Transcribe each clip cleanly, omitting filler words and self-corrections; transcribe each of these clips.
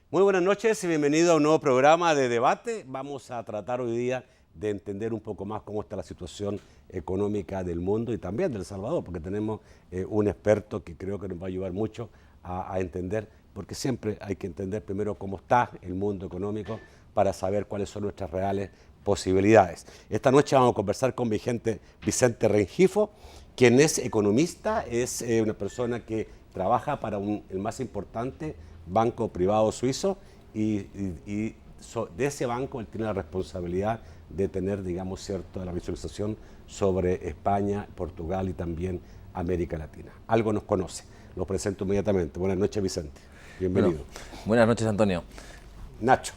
Muy buenas noches y bienvenido a un nuevo programa de debate. Vamos a tratar hoy día de entender un poco más cómo está la situación económica del mundo y también de El Salvador, porque tenemos un experto que creo que nos va a ayudar mucho a entender, porque siempre hay que entender primero cómo está el mundo económico para saber cuáles son nuestras reales posibilidades. Esta noche vamos a conversar con Vicente Rengifo, quien es economista, es una persona que trabaja para el más importante banco privado suizo y de ese banco él tiene la responsabilidad de tener, digamos, cierto, la visualización sobre España, Portugal y también América Latina. Algo nos conoce. Lo presento inmediatamente. Buenas noches, Vicente. Bienvenido. Bueno, buenas noches, Antonio. Nacho.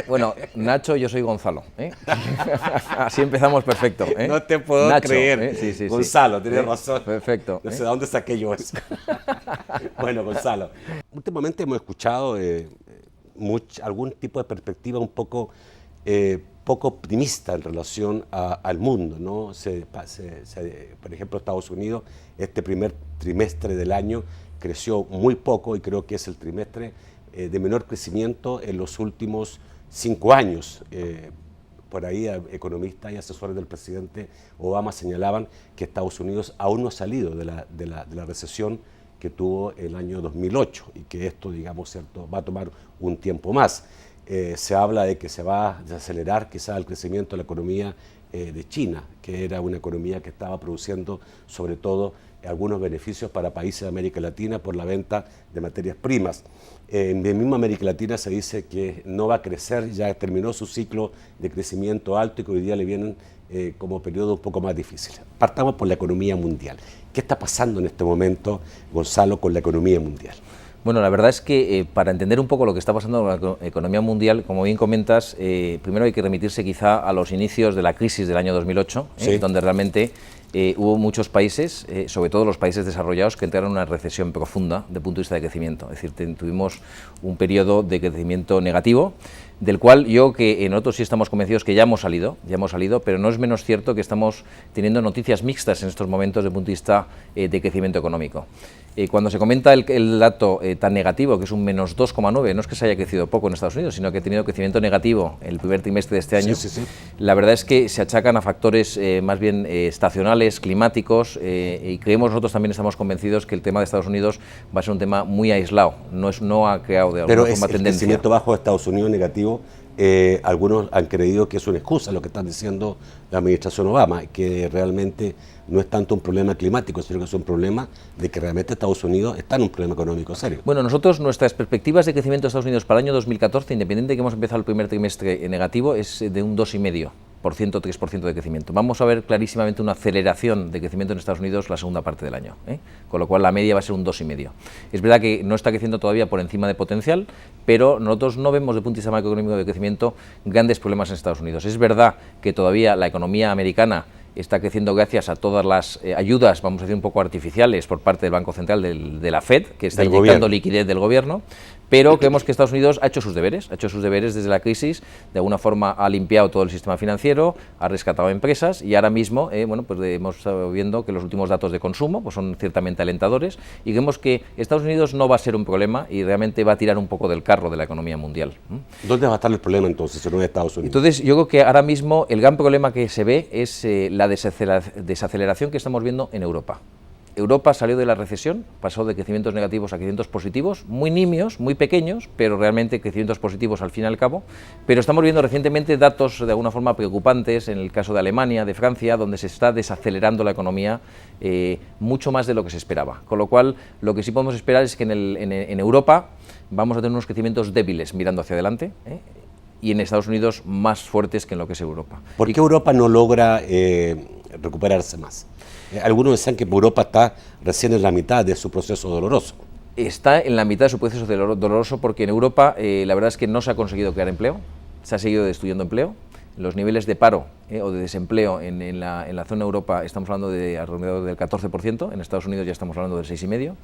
Bueno, Nacho, yo soy Gonzalo. Así empezamos perfecto. No te puedo Nacho, creer. Sí. Gonzalo, tienes razón. Perfecto. No sé de dónde saqué yo eso. Bueno, Gonzalo, últimamente hemos escuchado algún tipo de perspectiva un poco optimista en relación al mundo, ¿no? Por ejemplo, Estados Unidos, este primer trimestre del año creció muy poco y creo que es el trimestre de menor crecimiento en los últimos 5 años. Por ahí economistas y asesores del presidente Obama señalaban que Estados Unidos aún no ha salido de la recesión que tuvo el año 2008 y que esto, digamos, cierto, va a tomar un tiempo más. Se habla de que se va a desacelerar quizá el crecimiento de la economía de China, que era una economía que estaba produciendo sobre todo algunos beneficios para países de América Latina por la venta de materias primas. En la misma América Latina se dice que no va a crecer, ya terminó su ciclo de crecimiento alto y que hoy día le vienen como periodo un poco más difícil. Partamos por la economía mundial. ¿Qué está pasando en este momento, Gonzalo, con la economía mundial? Bueno, la verdad es que para entender un poco lo que está pasando con la economía mundial, como bien comentas, primero hay que remitirse quizá a los inicios de la crisis del año 2008, Sí. Donde realmente hubo muchos países, sobre todo los países desarrollados, que entraron en una recesión profunda desde el punto de vista de crecimiento. Es decir, tuvimos un periodo de crecimiento negativo, del cual nosotros sí estamos convencidos que ya hemos salido, pero no es menos cierto que estamos teniendo noticias mixtas en estos momentos desde el punto de vista de crecimiento económico. Cuando se comenta el dato tan negativo, que es un menos 2,9, no es que se haya crecido poco en Estados Unidos, sino que ha tenido crecimiento negativo el primer trimestre de este año, Sí. La verdad es que se achacan a factores más bien estacionales, climáticos, y nosotros también estamos convencidos que el tema de Estados Unidos va a ser un tema muy aislado, no ha creado de alguna forma tendencia. Pero el crecimiento bajo de Estados Unidos negativo, algunos han creído que es una excusa lo que están diciendo la administración Obama, que realmente no es tanto un problema climático, sino que es un problema de que realmente Estados Unidos está en un problema económico serio. Bueno, nosotros, nuestras perspectivas de crecimiento de Estados Unidos para el año 2014, independiente de que hemos empezado el primer trimestre negativo, es de un 2,5%, 3% de crecimiento. Vamos a ver clarísimamente una aceleración de crecimiento en Estados Unidos la segunda parte del año, con lo cual la media va a ser un 2,5%. Es verdad que no está creciendo todavía por encima de potencial, pero nosotros no vemos desde el punto de vista macroeconómico de crecimiento grandes problemas en Estados Unidos. Es verdad que todavía la economía americana está creciendo gracias a todas las ayudas, vamos a decir, un poco artificiales por parte del Banco Central de la FED, que está inyectando liquidez del gobierno, pero creemos que Estados Unidos ha hecho sus deberes desde la crisis, de alguna forma ha limpiado todo el sistema financiero, ha rescatado empresas y ahora mismo hemos estado viendo que los últimos datos de consumo pues son ciertamente alentadores y creemos que Estados Unidos no va a ser un problema y realmente va a tirar un poco del carro de la economía mundial. ¿Dónde va a estar el problema entonces si no es Estados Unidos? Entonces yo creo que ahora mismo el gran problema que se ve es la desaceleración que estamos viendo en Europa. Europa salió de la recesión, pasó de crecimientos negativos a crecimientos positivos, muy nimios, muy pequeños, pero realmente crecimientos positivos al fin y al cabo. Pero estamos viendo recientemente datos de alguna forma preocupantes en el caso de Alemania, de Francia, donde se está desacelerando la economía mucho más de lo que se esperaba. Con lo cual, lo que sí podemos esperar es que en Europa vamos a tener unos crecimientos débiles mirando hacia adelante, y en Estados Unidos más fuertes que en lo que es Europa. ¿Por qué Europa no logra recuperarse más? Algunos decían que Europa está recién en la mitad de su proceso doloroso. Está en la mitad de su proceso doloroso porque en Europa la verdad es que no se ha conseguido crear empleo, se ha seguido destruyendo empleo. los niveles de paro o de desempleo en la zona de Europa estamos hablando de alrededor del 14%, en Estados Unidos ya estamos hablando del 6,5%.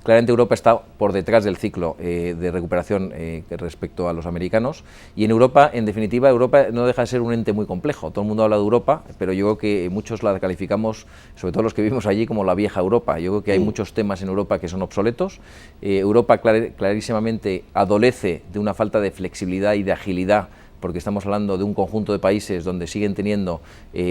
Claramente Europa está por detrás del ciclo de recuperación respecto a los americanos, y en Europa, en definitiva, Europa no deja de ser un ente muy complejo. Todo el mundo habla de Europa, pero yo creo que muchos la calificamos, sobre todo los que vivimos allí, como la vieja Europa. Yo creo que hay muchos temas en Europa que son obsoletos. Europa clarísimamente adolece de una falta de flexibilidad y de agilidad, porque estamos hablando de un conjunto de países donde siguen teniendo,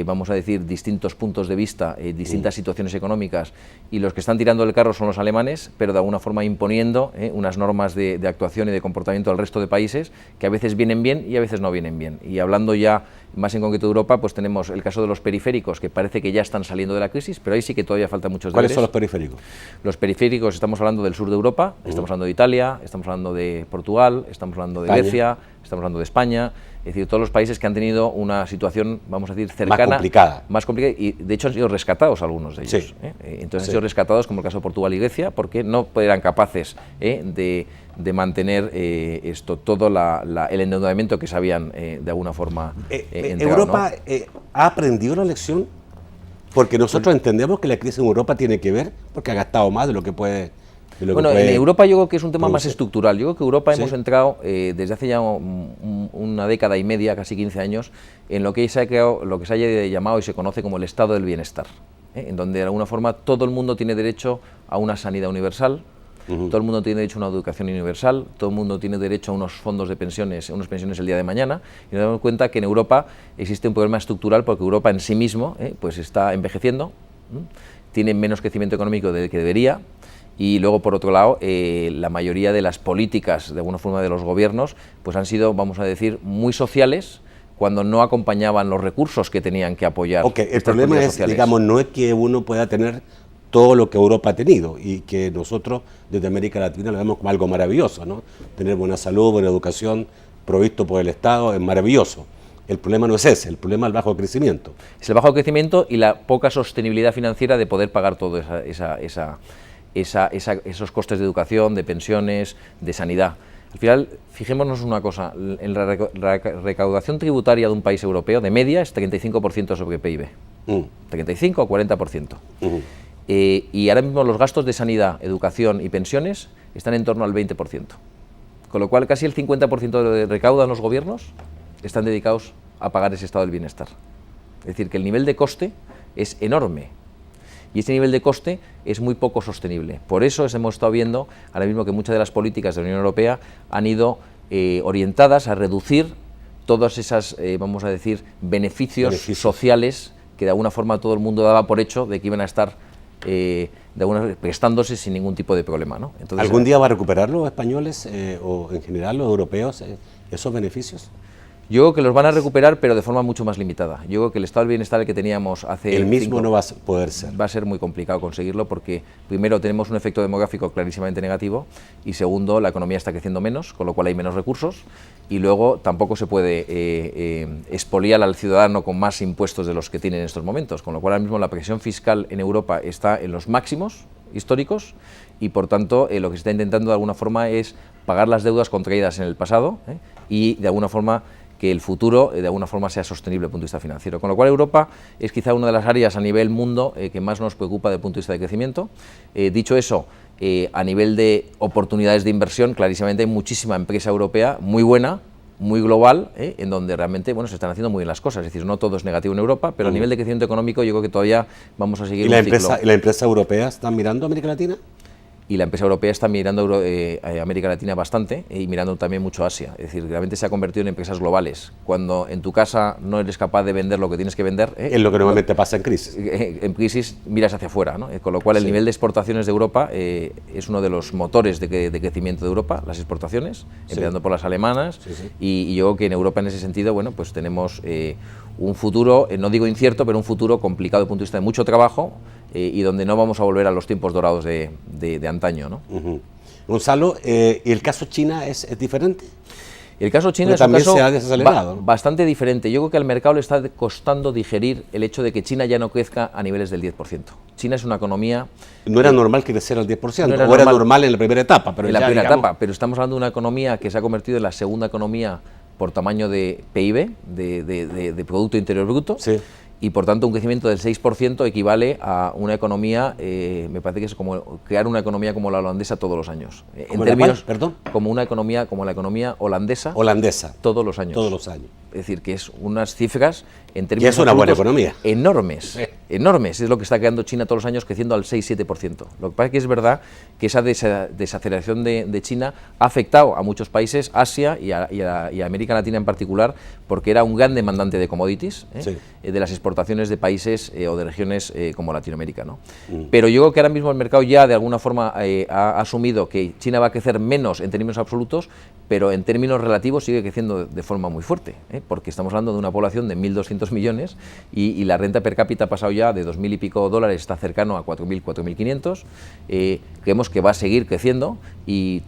vamos a decir, distintos puntos de vista, distintas situaciones económicas, y los que están tirando el carro son los alemanes, pero de alguna forma imponiendo unas normas de actuación y de comportamiento al resto de países que a veces vienen bien y a veces no vienen bien. Y hablando ya más en concreto de Europa, pues tenemos el caso de los periféricos, que parece que ya están saliendo de la crisis, pero ahí sí que todavía falta muchos deberes. ¿Cuáles son los periféricos? Los periféricos, estamos hablando del sur de Europa, estamos hablando de Italia, estamos hablando de Portugal, estamos hablando de Grecia, estamos hablando de España, es decir, todos los países que han tenido una situación, vamos a decir, cercana, más complicada, y de hecho han sido rescatados algunos de ellos. Sí. Entonces han sido rescatados, como el caso de Portugal y Grecia, porque no eran capaces de mantener todo el endeudamiento que se habían de alguna forma entregado, ¿Europa ha aprendido la lección? Porque nosotros entendemos que la crisis en Europa tiene que ver porque ha gastado más de lo que puede. Bueno, en Europa yo creo que es un tema más estructural. Yo creo que Europa hemos entrado desde hace ya una década y media, casi 15 años, en lo que se ha creado, lo que se haya llamado y se conoce como el estado del bienestar, en donde de alguna forma todo el mundo tiene derecho a una sanidad universal, todo el mundo tiene derecho a una educación universal, todo el mundo tiene derecho a unos fondos de pensiones, unas pensiones el día de mañana, y nos damos cuenta que en Europa existe un problema estructural porque Europa en sí mismo pues está envejeciendo, tiene menos crecimiento económico del que debería. Y luego, por otro lado, la mayoría de las políticas, de alguna forma, de los gobiernos, pues han sido, vamos a decir, muy sociales, cuando no acompañaban los recursos que tenían que apoyar. Ok, el problema es, digamos, no es que uno pueda tener todo lo que Europa ha tenido y que nosotros desde América Latina lo vemos como algo maravilloso, ¿no? Tener buena salud, buena educación, provisto por el Estado, es maravilloso. El problema no es ese, el problema es el bajo crecimiento. Es el bajo crecimiento y la poca sostenibilidad financiera de poder pagar todo esos costes de educación, de pensiones, de sanidad. Al final, fijémonos una cosa, en la recaudación tributaria de un país europeo, de media, es 35% sobre PIB. 35 o 40%. Y ahora mismo los gastos de sanidad, educación y pensiones están en torno al 20%. Con lo cual, casi el 50% de lo que recaudan los gobiernos están dedicados a pagar ese estado del bienestar. Es decir, que el nivel de coste es enorme. Y ese nivel de coste es muy poco sostenible. Por eso hemos estado viendo ahora mismo que muchas de las políticas de la Unión Europea han ido orientadas a reducir todas esas, vamos a decir, beneficios sociales que de alguna forma todo el mundo daba por hecho de que iban a estar prestándose sin ningún tipo de problema, ¿no? Entonces, ¿algún día va a recuperar los españoles o en general los europeos esos beneficios? Yo creo que los van a recuperar, pero de forma mucho más limitada. Yo creo que el estado del bienestar que teníamos hace... El mismo no va a poder ser. Va a ser muy complicado conseguirlo porque, primero, tenemos un efecto demográfico clarísimamente negativo y, segundo, la economía está creciendo menos, con lo cual hay menos recursos, y luego tampoco se puede expoliar al ciudadano con más impuestos de los que tiene en estos momentos, con lo cual ahora mismo la presión fiscal en Europa está en los máximos históricos y, por tanto, lo que se está intentando de alguna forma es pagar las deudas contraídas en el pasado y, de alguna forma, que el futuro de alguna forma sea sostenible desde el punto de vista financiero. Con lo cual Europa es quizá una de las áreas a nivel mundo que más nos preocupa desde el punto de vista de crecimiento. Dicho eso, a nivel de oportunidades de inversión, clarísimamente hay muchísima empresa europea muy buena, muy global, en donde realmente se están haciendo muy bien las cosas. Es decir, no todo es negativo en Europa, pero a nivel de crecimiento económico yo creo que todavía vamos a seguir ¿Y la empresa europea está mirando a América Latina? Y la empresa europea está mirando a América Latina bastante y mirando también mucho Asia. Es decir, realmente se ha convertido en empresas globales. Cuando en tu casa no eres capaz de vender lo que tienes que vender... es lo que normalmente pasa en crisis. En crisis miras hacia afuera, ¿no? Con lo cual el nivel de exportaciones de Europa es uno de los motores de crecimiento de Europa, las exportaciones, empezando por las alemanas. Y yo creo que en Europa en ese sentido, pues tenemos un futuro, no digo incierto, pero un futuro complicado desde el punto de vista de mucho trabajo y donde no vamos a volver a los tiempos dorados de antaño, ¿no? Gonzalo, ¿y el caso China es diferente? El caso China es un caso bastante diferente. Yo creo que al mercado le está costando digerir el hecho de que China ya no crezca a niveles del 10%. China es una economía... No era normal que creciera al 10%, era normal en la primera etapa. Pero en la primera etapa, pero estamos hablando de una economía que se ha convertido en la segunda economía por tamaño de PIB, de Producto Interior Bruto, Sí. y por tanto un crecimiento del 6% equivale a una economía, me parece que es como crear una economía como la holandesa todos los años. ¿Como la cual? Perdón. Como una economía como la economía holandesa Holandesa. todos los años. Todos los años. Es decir, que es unas cifras en Y términos es una buena absolutos economía. enormes, Sí. enormes. Es lo que está creando China todos los años, creciendo al 6-7%. Lo que pasa es que es verdad que esa desaceleración de China ha afectado a muchos países, Asia y a América Latina en particular, porque era un gran demandante de commodities, Sí. De las exportaciones de países o de regiones como Latinoamérica, ¿no? Pero yo creo que ahora mismo el mercado ya de alguna forma ha asumido que China va a crecer menos en términos absolutos, pero en términos relativos sigue creciendo de forma muy fuerte, porque estamos hablando de una población de 1.200 millones y la renta per cápita ha pasado ya de 2.000 y pico dólares, está cercano a 4.000, 4.500. Creemos que va a seguir creciendo y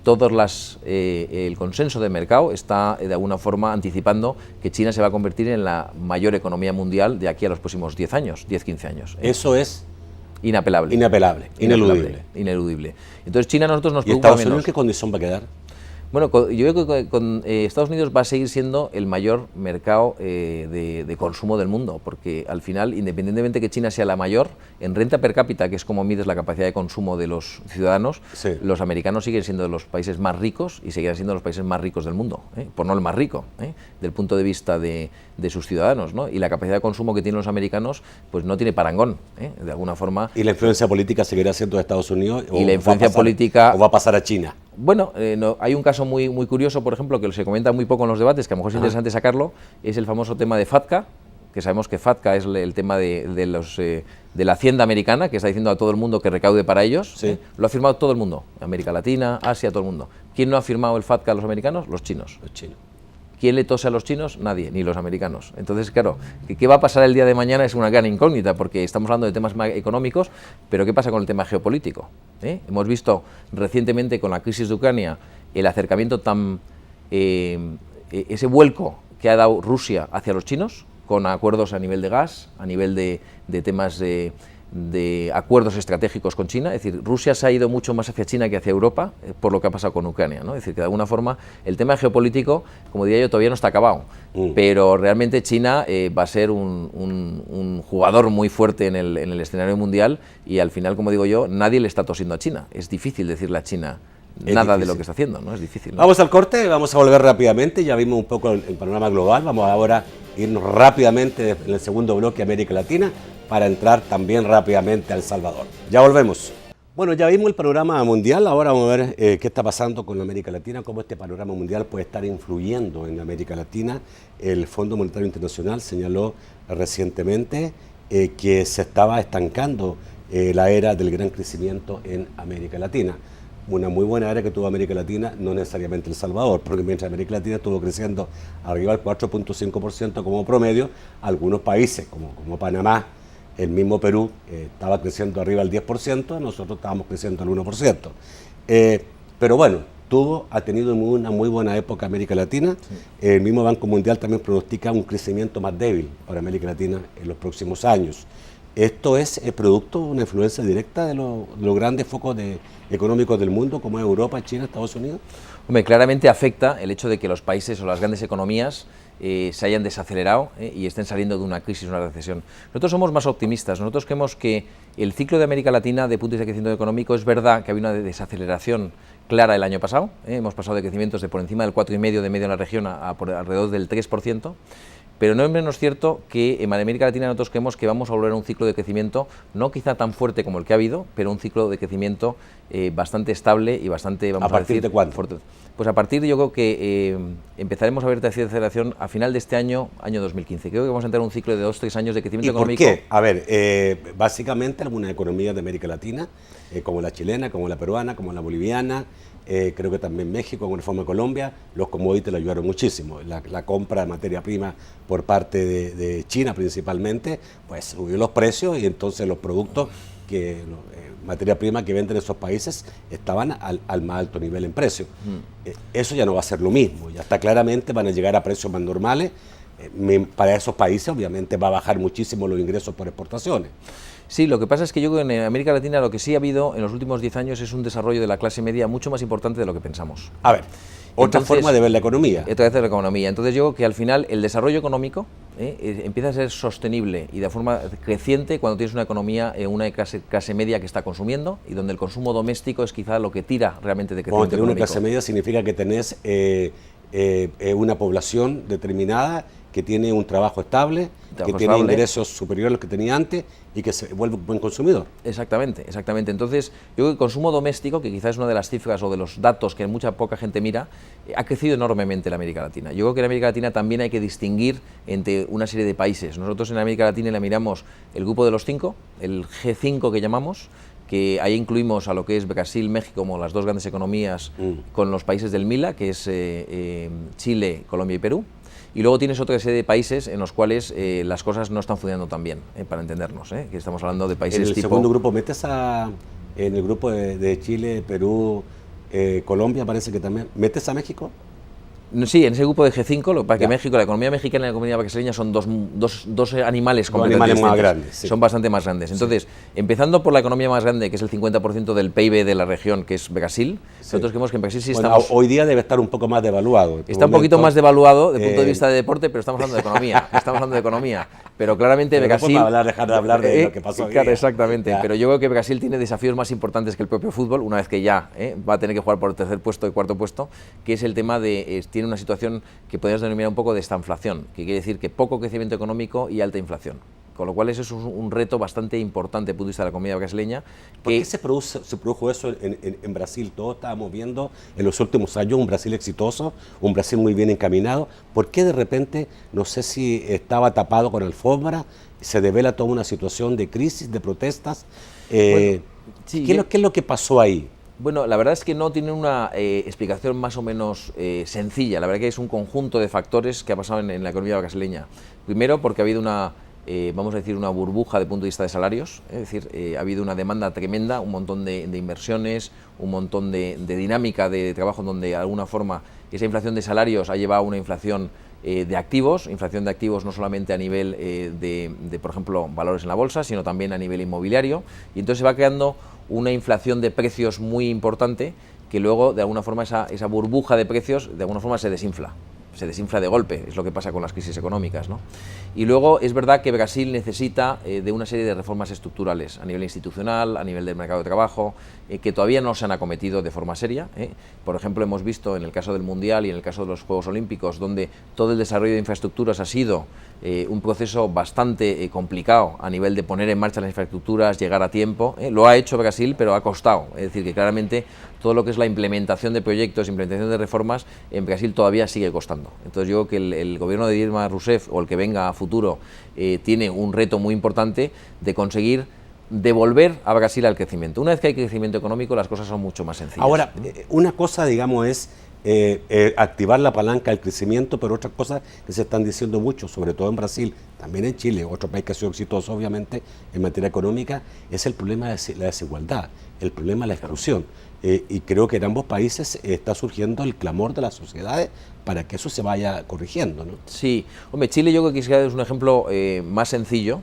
el consenso de mercado está de alguna forma anticipando que China se va a convertir en la mayor economía mundial de aquí a los próximos 10 años, 10-15 años. Eso es Inapelable. ineludible. Ineludible. Entonces China a nosotros nos ¿Y preocupa Estados Unidos menos. en qué condición va a quedar? Bueno, yo creo que con Estados Unidos va a seguir siendo el mayor mercado de consumo del mundo, porque al final, independientemente que China sea la mayor, en renta per cápita, que es como mides la capacidad de consumo de los ciudadanos, Sí. los americanos siguen siendo de los países más ricos y seguirán siendo los países más ricos del mundo, por no el más rico, del punto de vista de sus ciudadanos, ¿no? Y la capacidad de consumo que tienen los americanos, pues no tiene parangón, de alguna forma. ¿Y la influencia política seguirá siendo de Estados Unidos? Y la influencia política... ¿O va a pasar a China? Bueno, hay un caso muy curioso, por ejemplo, que se comenta muy poco en los debates, que a lo mejor es interesante sacarlo, es el famoso tema de FATCA, que sabemos que FATCA es el tema de la hacienda americana, que está diciendo a todo el mundo que recaude para ellos. Sí. Lo ha firmado todo el mundo, América Latina, Asia, todo el mundo. ¿Quién no ha firmado el FATCA a los americanos? Los chinos. Los chinos. ¿Quién le tose a los chinos? Nadie, ni los americanos. Entonces, claro, ¿qué va a pasar el día de mañana? Es una gran incógnita, porque estamos hablando de temas más económicos, pero ¿qué pasa con el tema geopolítico? Hemos visto recientemente con la crisis de Ucrania el acercamiento ese vuelco que ha dado Rusia hacia los chinos, con acuerdos a nivel de gas, a nivel de temas de acuerdos estratégicos con China. Es decir, Rusia se ha ido mucho más hacia China que hacia Europa por lo que ha pasado con Ucrania, ¿no? Es decir, que de alguna forma el tema geopolítico, como diría yo, todavía no está acabado, pero realmente China va a ser un jugador muy fuerte en el escenario mundial y al final, como digo yo, nadie le está tosiendo a China. Es difícil decirle a China nada de lo que está haciendo, ¿no? Es difícil, ¿no? Vamos al corte, vamos a volver rápidamente, ya vimos un poco el panorama global, vamos ahora a irnos rápidamente en el segundo bloque a América Latina para entrar también rápidamente a El Salvador. Ya volvemos. Bueno, ya vimos el panorama mundial, ahora vamos a ver qué está pasando con América Latina, cómo este panorama mundial puede estar influyendo en América Latina. El Fondo Monetario Internacional señaló recientemente que se estaba estancando la era del gran crecimiento en América Latina. Una muy buena era que tuvo América Latina, no necesariamente El Salvador, porque mientras América Latina estuvo creciendo arriba del 4.5% como promedio, algunos países como Panamá, el mismo Perú, estaba creciendo arriba del 10%, nosotros estábamos creciendo al 1%. Pero bueno, ha tenido una muy buena época América Latina. Sí. El mismo Banco Mundial también pronostica un crecimiento más débil para América Latina en los próximos años. Esto es producto de una influencia directa de los grandes focos económicos del mundo, como es Europa, China, Estados Unidos. Hombre, claramente afecta el hecho de que los países o las grandes economías se hayan desacelerado y estén saliendo de una crisis, una recesión. Nosotros somos más optimistas. Nosotros creemos que el ciclo de América Latina, de punto de vista de crecimiento económico, es verdad que había una desaceleración clara el año pasado. Hemos pasado de crecimientos de por encima del 4,5% de medio en la región a por alrededor del 3%. Pero no es menos cierto que en América Latina nosotros creemos que vamos a volver a un ciclo de crecimiento, no quizá tan fuerte como el que ha habido, pero un ciclo de crecimiento bastante estable y bastante, vamos a decir... ¿A partir de cuándo? Fuerte. Pues a partir, yo creo que empezaremos a ver desaceleración a final de este año 2015. Creo que vamos a entrar en un ciclo de 2-3 años de crecimiento económico. ¿Por qué? A ver, básicamente algunas economías de América Latina, como la chilena, como la peruana, como la boliviana, creo que también México, con la forma de Colombia, los commodities le ayudaron muchísimo. La compra de materia prima por parte de China principalmente, pues subió los precios y entonces los productos, materia prima que venden esos países estaban al más alto nivel en precio. Eso ya no va a ser lo mismo, ya está claramente, van a llegar a precios más normales. Para esos países obviamente va a bajar muchísimo los ingresos por exportaciones. Sí, lo que pasa es que yo creo que en América Latina lo que sí ha habido en los últimos 10 años es un desarrollo de la clase media mucho más importante de lo que pensamos. A ver. Otra forma de ver la economía. Otra vez de la economía. Entonces yo creo que al final el desarrollo económico empieza a ser sostenible y de forma creciente cuando tienes una economía, una clase media que está consumiendo y donde el consumo doméstico es quizá lo que tira realmente de crecimiento económico. Una clase media significa que tenés una población determinada que tiene un trabajo estable, que tiene ingresos superiores a los que tenía antes y que se vuelve un buen consumidor. Exactamente, exactamente. Entonces, yo creo que el consumo doméstico, que quizás es una de las cifras o de los datos que poca gente mira, ha crecido enormemente en América Latina. Yo creo que en América Latina también hay que distinguir entre una serie de países. Nosotros en América Latina le miramos el grupo de los 5, el G5 que llamamos, que ahí incluimos a lo que es Brasil, México como las dos grandes economías, con los países del MILA, que es Chile, Colombia y Perú. Y luego tienes otra serie de países en los cuales las cosas no están funcionando tan bien, para entendernos, que estamos hablando de países tipo... ¿En el tipo... segundo grupo metes en el grupo de Chile, Perú, Colombia, parece que también, metes a México? Sí, en ese grupo de G5, lo que pasa que México, la economía mexicana y la economía brasileña son dos animales completamente más grandes. Sí. Son bastante más grandes. Entonces, empezando por la economía más grande, que es el 50% del PIB de la región, que es Brasil, nosotros creemos que en Brasil sí estamos... Hoy día debe estar un poco más devaluado. Está un poquito más devaluado desde el punto de vista de deporte, pero estamos hablando de economía. Estamos hablando de economía. Pero claramente Brasil... No podemos dejar de hablar de lo que pasó hoy Claro, día. Exactamente. Pero yo creo que Brasil tiene desafíos más importantes que el propio fútbol, una vez que ya va a tener que jugar por el tercer puesto y cuarto puesto, que es el tema de... tiene una situación que podríamos denominar un poco de estanflación, que quiere decir que poco crecimiento económico y alta inflación. Con lo cual eso es un reto bastante importante desde el punto de vista de la economía brasileña. ¿Por qué se produjo eso en Brasil? Todos estábamos viendo en los últimos años un Brasil exitoso, un Brasil muy bien encaminado. ¿Por qué de repente, no sé si estaba tapado con alfombra, se devela toda una situación de crisis, de protestas? ¿Qué es lo que pasó ahí? Bueno, la verdad es que no tiene una explicación más o menos sencilla. La verdad que es un conjunto de factores que ha pasado en la economía brasileña. Primero, porque ha habido una, vamos a decir, una burbuja de punto de vista de salarios. Es decir, ha habido una demanda tremenda, un montón de inversiones, un montón de dinámica de trabajo donde de alguna forma esa inflación de salarios ha llevado a una inflación de activos no solamente a nivel de, por ejemplo, valores en la bolsa, sino también a nivel inmobiliario. Y entonces se va creando una inflación de precios muy importante que luego de alguna forma esa burbuja de precios de alguna forma se desinfla de golpe, es lo que pasa con las crisis económicas, ¿no? Y luego es verdad que Brasil necesita de una serie de reformas estructurales a nivel institucional, a nivel del mercado de trabajo, que todavía no se han acometido de forma seria. Por ejemplo, hemos visto en el caso del Mundial y en el caso de los Juegos Olímpicos, donde todo el desarrollo de infraestructuras ha sido un proceso bastante complicado a nivel de poner en marcha las infraestructuras, llegar a tiempo. Lo ha hecho Brasil, pero ha costado. Es decir, que claramente todo lo que es la implementación de proyectos, implementación de reformas, en Brasil todavía sigue costando. Entonces yo creo que el gobierno de Dilma Rousseff, o el que venga a futuro, tiene un reto muy importante de conseguir devolver a Brasil al crecimiento. Una vez que hay crecimiento económico, las cosas son mucho más sencillas. Ahora, una cosa, digamos, es activar la palanca del crecimiento, pero otra cosa que se están diciendo mucho, sobre todo en Brasil, también en Chile, otro país que ha sido exitoso, obviamente, en materia económica, es el problema de la desigualdad, el problema de la exclusión. Y creo que en ambos países está surgiendo el clamor de las sociedades para que eso se vaya corrigiendo, ¿no? Sí, hombre, Chile yo creo que quizás es un ejemplo más sencillo,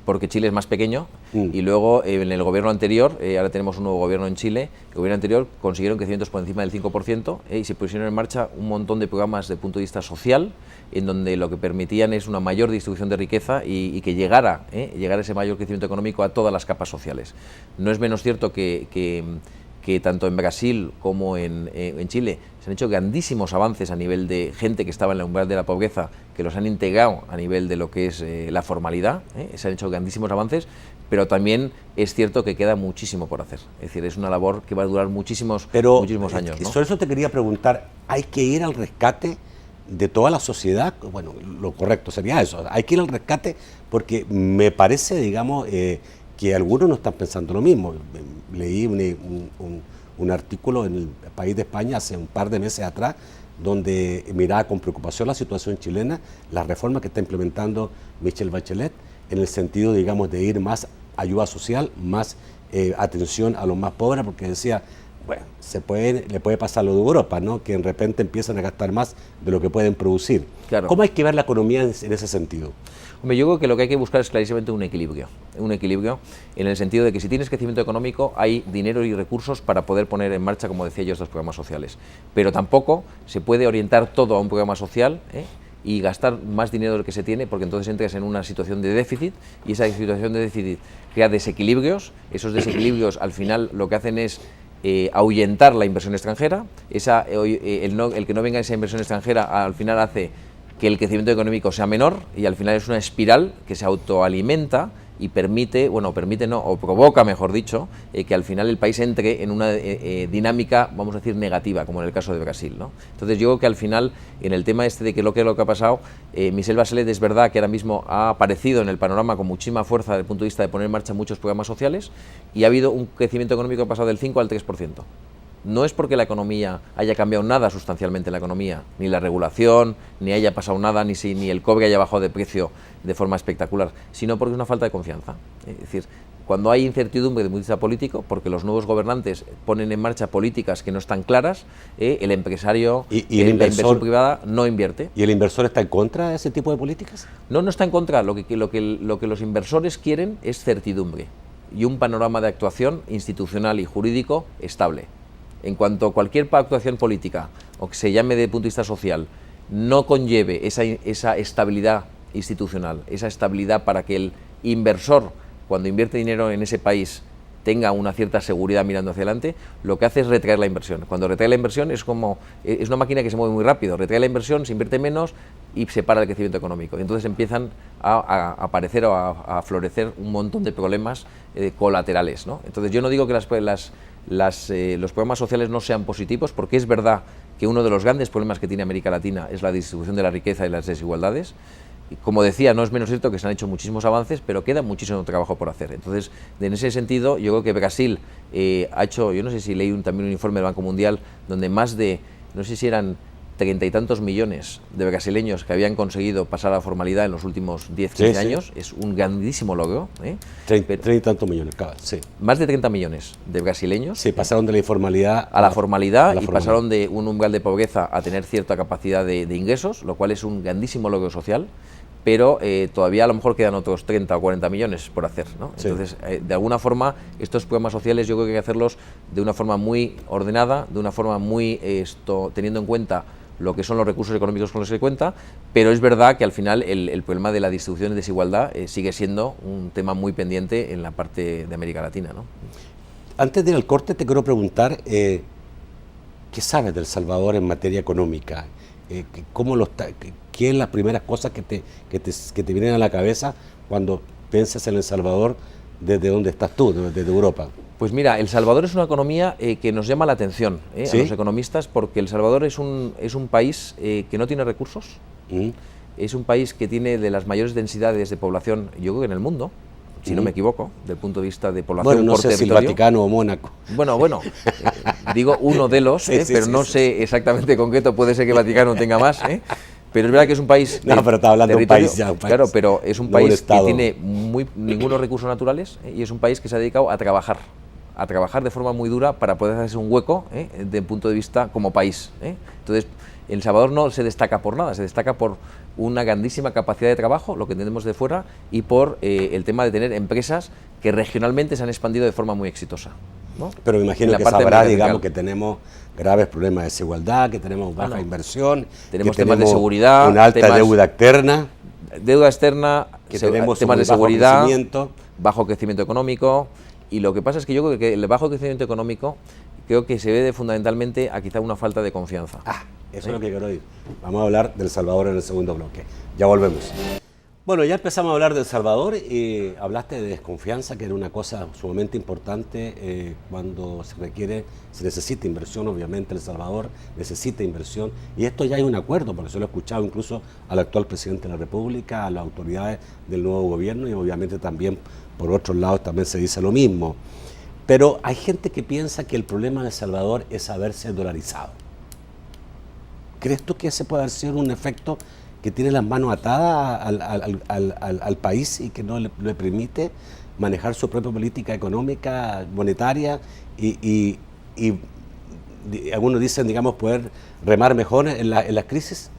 porque Chile es más pequeño, y luego en el gobierno anterior, ahora tenemos un nuevo gobierno en Chile, el gobierno anterior consiguieron crecimientos por encima del 5%, y se pusieron en marcha un montón de programas desde el punto de vista social, en donde lo que permitían es una mayor distribución de riqueza y que llegara ese mayor crecimiento económico a todas las capas sociales. No es menos cierto que tanto en Brasil como en Chile se han hecho grandísimos avances a nivel de gente que estaba en el umbral de la pobreza, que los han integrado a nivel de lo que es la formalidad, se han hecho grandísimos avances, pero también es cierto que queda muchísimo por hacer. Es decir, es una labor que va a durar muchísimos años, ¿no? Sobre eso te quería preguntar, ¿hay que ir al rescate de toda la sociedad? Bueno, lo correcto sería eso, hay que ir al rescate porque me parece, digamos, que algunos no están pensando lo mismo. Leí un artículo en el País de España hace un par de meses atrás, donde miraba con preocupación la situación chilena, la reforma que está implementando Michelle Bachelet, en el sentido, digamos, de ir más ayuda social, más atención a los más pobres, porque decía, bueno, le puede pasar lo de Europa, ¿no? Que de repente empiezan a gastar más de lo que pueden producir. Claro. ¿Cómo hay que ver la economía en ese sentido? Hombre, yo creo que lo que hay que buscar es clarísimamente un equilibrio en el sentido de que si tienes crecimiento económico hay dinero y recursos para poder poner en marcha, como decía yo, estos programas sociales. Pero tampoco se puede orientar todo a un programa social, y gastar más dinero del que se tiene, porque entonces entras en una situación de déficit y esa situación de déficit crea desequilibrios. Esos desequilibrios al final lo que hacen es ahuyentar la inversión extranjera. El que no venga esa inversión extranjera al final hace que el crecimiento económico sea menor y al final es una espiral que se autoalimenta y provoca, mejor dicho, que al final el país entre en una dinámica, vamos a decir, negativa, como en el caso de Brasil, ¿no? Entonces yo creo que al final, en el tema este de que lo que ha pasado, Michelle Bachelet es verdad que ahora mismo ha aparecido en el panorama con muchísima fuerza desde el punto de vista de poner en marcha muchos programas sociales y ha habido un crecimiento económico que ha pasado del 5 al 3%. No es porque la economía haya cambiado nada sustancialmente la economía, ni la regulación, ni haya pasado nada, ni el cobre haya bajado de precio de forma espectacular, sino porque es una falta de confianza. Es decir, cuando hay incertidumbre de punto de vista político, porque los nuevos gobernantes ponen en marcha políticas que no están claras, el empresario, ¿Y el inversor, la inversión privada no invierte. ¿Y el inversor está en contra de ese tipo de políticas? No está en contra. Lo que los inversores quieren es certidumbre y un panorama de actuación institucional y jurídico estable. En cuanto cualquier actuación política, o que se llame desde el punto de vista social, no conlleve esa estabilidad institucional, esa estabilidad para que el inversor, cuando invierte dinero en ese país, tenga una cierta seguridad mirando hacia adelante, lo que hace es retraer la inversión. Cuando retrae la inversión es una máquina que se mueve muy rápido, retrae la inversión, se invierte menos y se para el crecimiento económico. Y entonces empiezan a aparecer o a florecer un montón de problemas colaterales, ¿no? Entonces yo no digo que los programas sociales no sean positivos, porque es verdad que uno de los grandes problemas que tiene América Latina es la distribución de la riqueza y las desigualdades. Y como decía, no es menos cierto que se han hecho muchísimos avances, pero queda muchísimo trabajo por hacer. Entonces, en ese sentido, yo creo que Brasil ha hecho, yo no sé si leí también un informe del Banco Mundial, donde más de, no sé si eran 30 y tantos millones de brasileños que habían conseguido pasar a la formalidad en los últimos 10-15 años, es un grandísimo logro. 30 y tantos millones, claro, sí. Más de 30 millones de brasileños. Sí, pasaron de la informalidad a la formalidad y pasaron de un umbral de pobreza a tener cierta capacidad de ingresos, lo cual es un grandísimo logro social, pero todavía a lo mejor quedan otros 30 o 40 millones por hacer, ¿no? Sí. Entonces, de alguna forma, estos programas sociales yo creo que hay que hacerlos de una forma muy ordenada, de una forma muy teniendo en cuenta lo que son los recursos económicos con los que se cuenta, pero es verdad que al final el problema de la distribución y desigualdad sigue siendo un tema muy pendiente en la parte de América Latina, ¿no? Antes de ir al corte te quiero preguntar, ¿qué sabes de El Salvador en materia económica? ¿Qué es las primeras cosas que te vienen a la cabeza cuando piensas en El Salvador desde donde estás tú, desde Europa? Pues mira, El Salvador es una economía que nos llama la atención ¿sí? a los economistas, porque El Salvador es un país que no tiene recursos, es un país que tiene de las mayores densidades de población, yo creo que en el mundo, si no me equivoco, desde el punto de vista de población por territorio. Bueno, no sé si el Vaticano o Mónaco. Bueno, digo uno de los, pero no sé exactamente concreto, puede ser que el Vaticano tenga más, pero es verdad que es un país... No, pero está hablando de un país ya. Claro, pero es un país que tiene ningunos recursos naturales y es un país que se ha dedicado a trabajar de forma muy dura para poder hacerse un hueco desde el punto de vista como país. Entonces, El Salvador no se destaca por nada, se destaca por una grandísima capacidad de trabajo, lo que entendemos de fuera, y por el tema de tener empresas que regionalmente se han expandido de forma muy exitosa, ¿no? Pero me imagino que sabrá, digamos, que tenemos graves problemas de desigualdad, que tenemos baja inversión, tenemos temas de seguridad, una alta deuda externa, que tenemos temas de seguridad, bajo crecimiento económico, y lo que pasa es que yo creo que el bajo crecimiento económico creo que se debe fundamentalmente a quizá una falta de confianza. Eso es lo que quiero decir. Vamos a hablar del Salvador en el segundo bloque. Ya volvemos. Bueno, ya empezamos a hablar del Salvador y hablaste de desconfianza, que era una cosa sumamente importante cuando se necesita inversión, obviamente El Salvador necesita inversión, y esto ya hay un acuerdo, porque se lo he escuchado incluso al actual presidente de la República, a las autoridades del nuevo gobierno, y obviamente también por otros lados también se dice lo mismo. Pero hay gente que piensa que el problema de El Salvador es haberse dolarizado. ¿Crees tú que ese puede ser un efecto que tiene las manos atadas al país y que no le permite manejar su propia política económica, monetaria y algunos dicen, digamos, poder remar mejor en las crisis?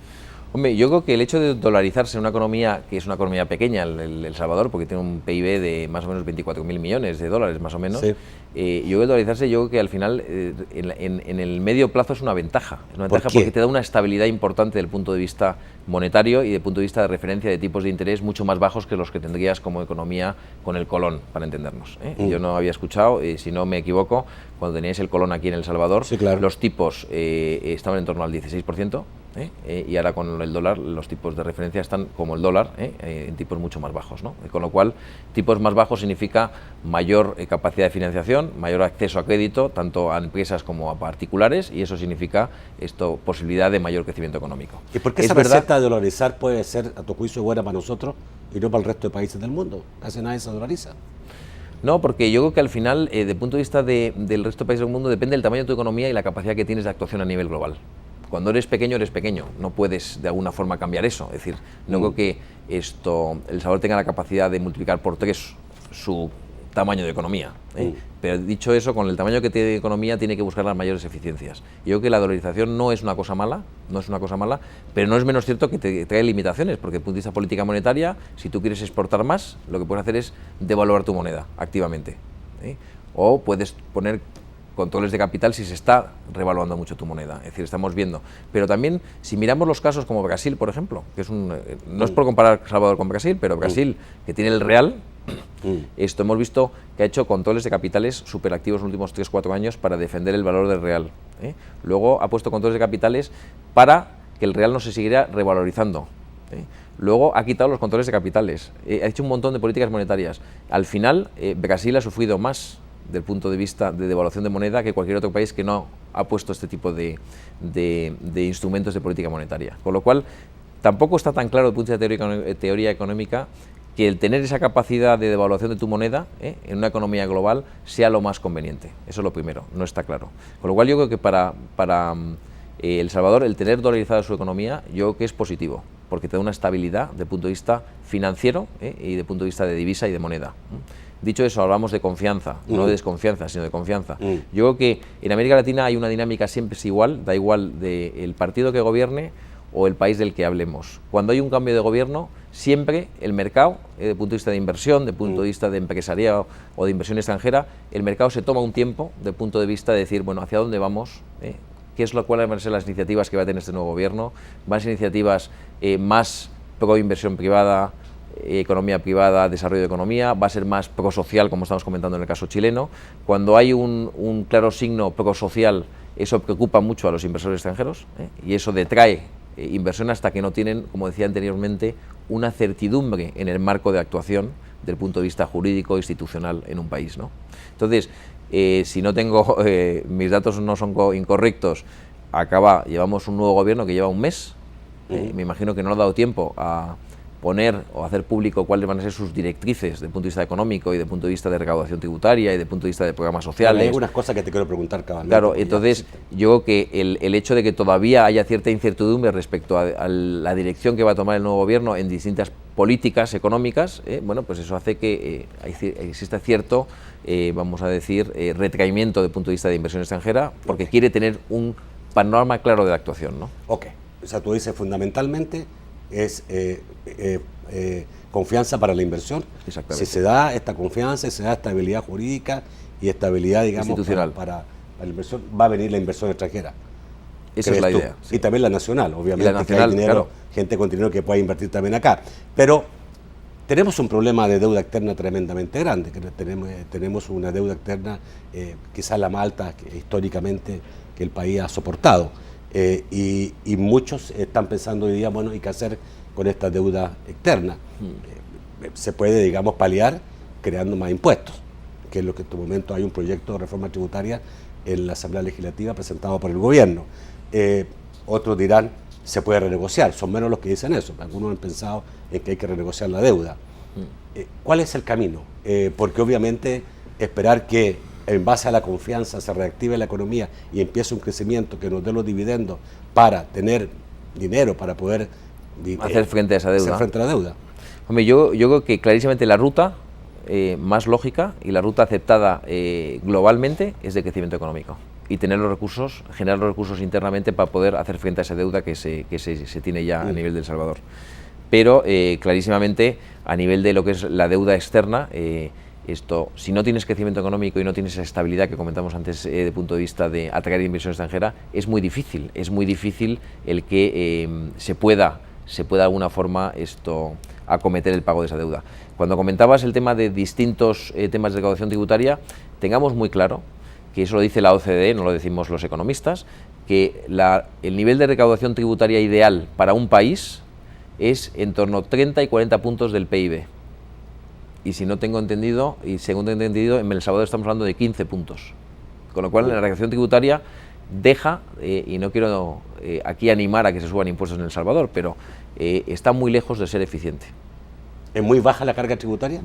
Hombre, yo creo que el hecho de dolarizarse en una economía que es una economía pequeña, El Salvador, porque tiene un PIB de más o menos 24.000 millones de dólares, más o menos, Sí. Yo creo que dolarizarse, yo creo que al final en el medio plazo es una ventaja. Es una ¿Por ventaja qué? porque te da una estabilidad importante desde el punto de vista monetario y desde el punto de vista de referencia de tipos de interés mucho más bajos que los que tendrías como economía con el colón, para entendernos. Yo no había escuchado, si no me equivoco, cuando teníais el colón aquí en El Salvador, Sí, claro. los tipos estaban en torno al 16%. Y ahora con el dólar los tipos de referencia están como el dólar, en tipos mucho más bajos, ¿no? Con lo cual tipos más bajos significa mayor capacidad de financiación, mayor acceso a crédito tanto a empresas como a particulares, y eso significa posibilidad de mayor crecimiento económico. ¿Y por qué Es esa verdad, receta de dolarizar puede ser, a tu juicio, buena para nosotros y no para el resto de países del mundo? Casi nadie se dolariza. No, porque yo creo que al final, desde el punto de vista del resto de países del mundo, depende del tamaño de tu economía y la capacidad que tienes de actuación a nivel global. Cuando eres pequeño, no puedes de alguna forma cambiar eso. Es decir, no creo que El Salvador tenga la capacidad de multiplicar por 3 su tamaño de economía. Pero dicho eso, con el tamaño que tiene de economía tiene que buscar las mayores eficiencias. Yo creo que la dolarización no es una cosa mala, pero no es menos cierto que te trae limitaciones, porque desde el punto de vista política monetaria, si tú quieres exportar más, lo que puedes hacer es devaluar tu moneda activamente. O puedes poner controles de capital si se está revaluando mucho tu moneda, es decir, estamos viendo. Pero también, si miramos los casos como Brasil, por ejemplo, que es no es por comparar Salvador con Brasil, pero Brasil, que tiene el real, hemos visto que ha hecho controles de capitales superactivos en los últimos 3-4 años para defender el valor del real. Luego ha puesto controles de capitales para que el real no se siguiera revalorizando. Luego ha quitado los controles de capitales, ha hecho un montón de políticas monetarias. Al final, Brasil ha sufrido más del punto de vista de devaluación de moneda que cualquier otro país que no ha puesto este tipo de instrumentos de política monetaria. Con lo cual, tampoco está tan claro desde el punto de vista de teoría económica que el tener esa capacidad de devaluación de tu moneda en una economía global sea lo más conveniente. Eso es lo primero, no está claro. Con lo cual yo creo que para El Salvador el tener dolarizada su economía, yo creo que es positivo, porque te da una estabilidad desde el punto de vista financiero y desde el punto de vista de divisa y de moneda. Dicho eso, hablamos de confianza, no de desconfianza, sino de confianza. Yo creo que en América Latina hay una dinámica siempre es igual, da igual del partido que gobierne o el país del que hablemos. Cuando hay un cambio de gobierno, siempre el mercado, desde el punto de vista de inversión, desde el punto de vista de empresariado o de inversión extranjera, el mercado se toma un tiempo desde el punto de vista de decir, bueno, ¿hacia dónde vamos? ¿Cuáles van a ser las iniciativas que va a tener este nuevo gobierno? ¿Van a ser iniciativas más pro inversión privada, economía privada, desarrollo de economía? ¿Va a ser más prosocial, como estamos comentando en el caso chileno? Cuando hay un claro signo prosocial, eso preocupa mucho a los inversores extranjeros, y eso detrae inversión hasta que no tienen, como decía anteriormente, una certidumbre en el marco de actuación del punto de vista jurídico institucional en un país, ¿no? Entonces, si no tengo, mis datos no son incorrectos, llevamos un nuevo gobierno que lleva un mes, me imagino que no le ha dado tiempo a poner o hacer público cuáles van a ser sus directrices desde el punto de vista económico y desde el punto de vista de recaudación tributaria y desde el punto de vista de programas sociales. Pero hay algunas cosas que te quiero preguntar cabalmente. Claro, entonces yo creo que el hecho de que todavía haya cierta incertidumbre respecto a la dirección que va a tomar el nuevo gobierno en distintas políticas económicas, bueno, pues eso hace que exista cierto, vamos a decir, retraimiento desde el punto de vista de inversión extranjera, porque quiere tener un panorama claro de la actuación, ¿no? Ok, o sea, tú dices fundamentalmente es confianza para la inversión. Exactamente. Si se da esta confianza, se da estabilidad jurídica y estabilidad, digamos, institucional para la inversión, va a venir la inversión extranjera. Esa es la idea. Sí. Y también la nacional, obviamente, y la nacional, que hay dinero, claro, gente con dinero que puede invertir también acá. Pero tenemos un problema de deuda externa tremendamente grande, que tenemos una deuda externa quizás la más alta históricamente que el país ha soportado. Y muchos están pensando hoy día, bueno, ¿y qué hacer con esta deuda externa? Se puede, digamos, paliar creando más impuestos, que es lo que en este momento hay un proyecto de reforma tributaria en la Asamblea Legislativa presentado por el gobierno. Otros dirán, se puede renegociar, son menos los que dicen eso, algunos han pensado en que hay que renegociar la deuda. ¿Cuál es el camino? Porque obviamente esperar que en base a la confianza se reactive la economía y empiece un crecimiento que nos dé los dividendos para tener dinero, para poder hacer frente a esa deuda. Hacer frente a la deuda. Hombre, yo creo que clarísimamente la ruta más lógica y la ruta aceptada globalmente es de crecimiento económico. y tener los recursos, generar los recursos internamente para poder hacer frente a esa deuda que se tiene ya a nivel de El Salvador. Pero clarísimamente a nivel de lo que es la deuda externa, si no tienes crecimiento económico y no tienes esa estabilidad que comentamos antes de punto de vista de atraer inversión extranjera, es muy difícil el que se pueda de alguna forma acometer el pago de esa deuda. Cuando comentabas el tema de distintos temas de recaudación tributaria, tengamos muy claro que eso lo dice la OCDE, no lo decimos los economistas, que el nivel de recaudación tributaria ideal para un país es en torno a 30 y 40 puntos del PIB. Y si no tengo entendido, y según tengo entendido, en El Salvador estamos hablando de 15 puntos. Con lo cual, la recaudación tributaria deja, y no quiero aquí animar a que se suban impuestos en El Salvador, pero está muy lejos de ser eficiente. ¿Es muy baja la carga tributaria?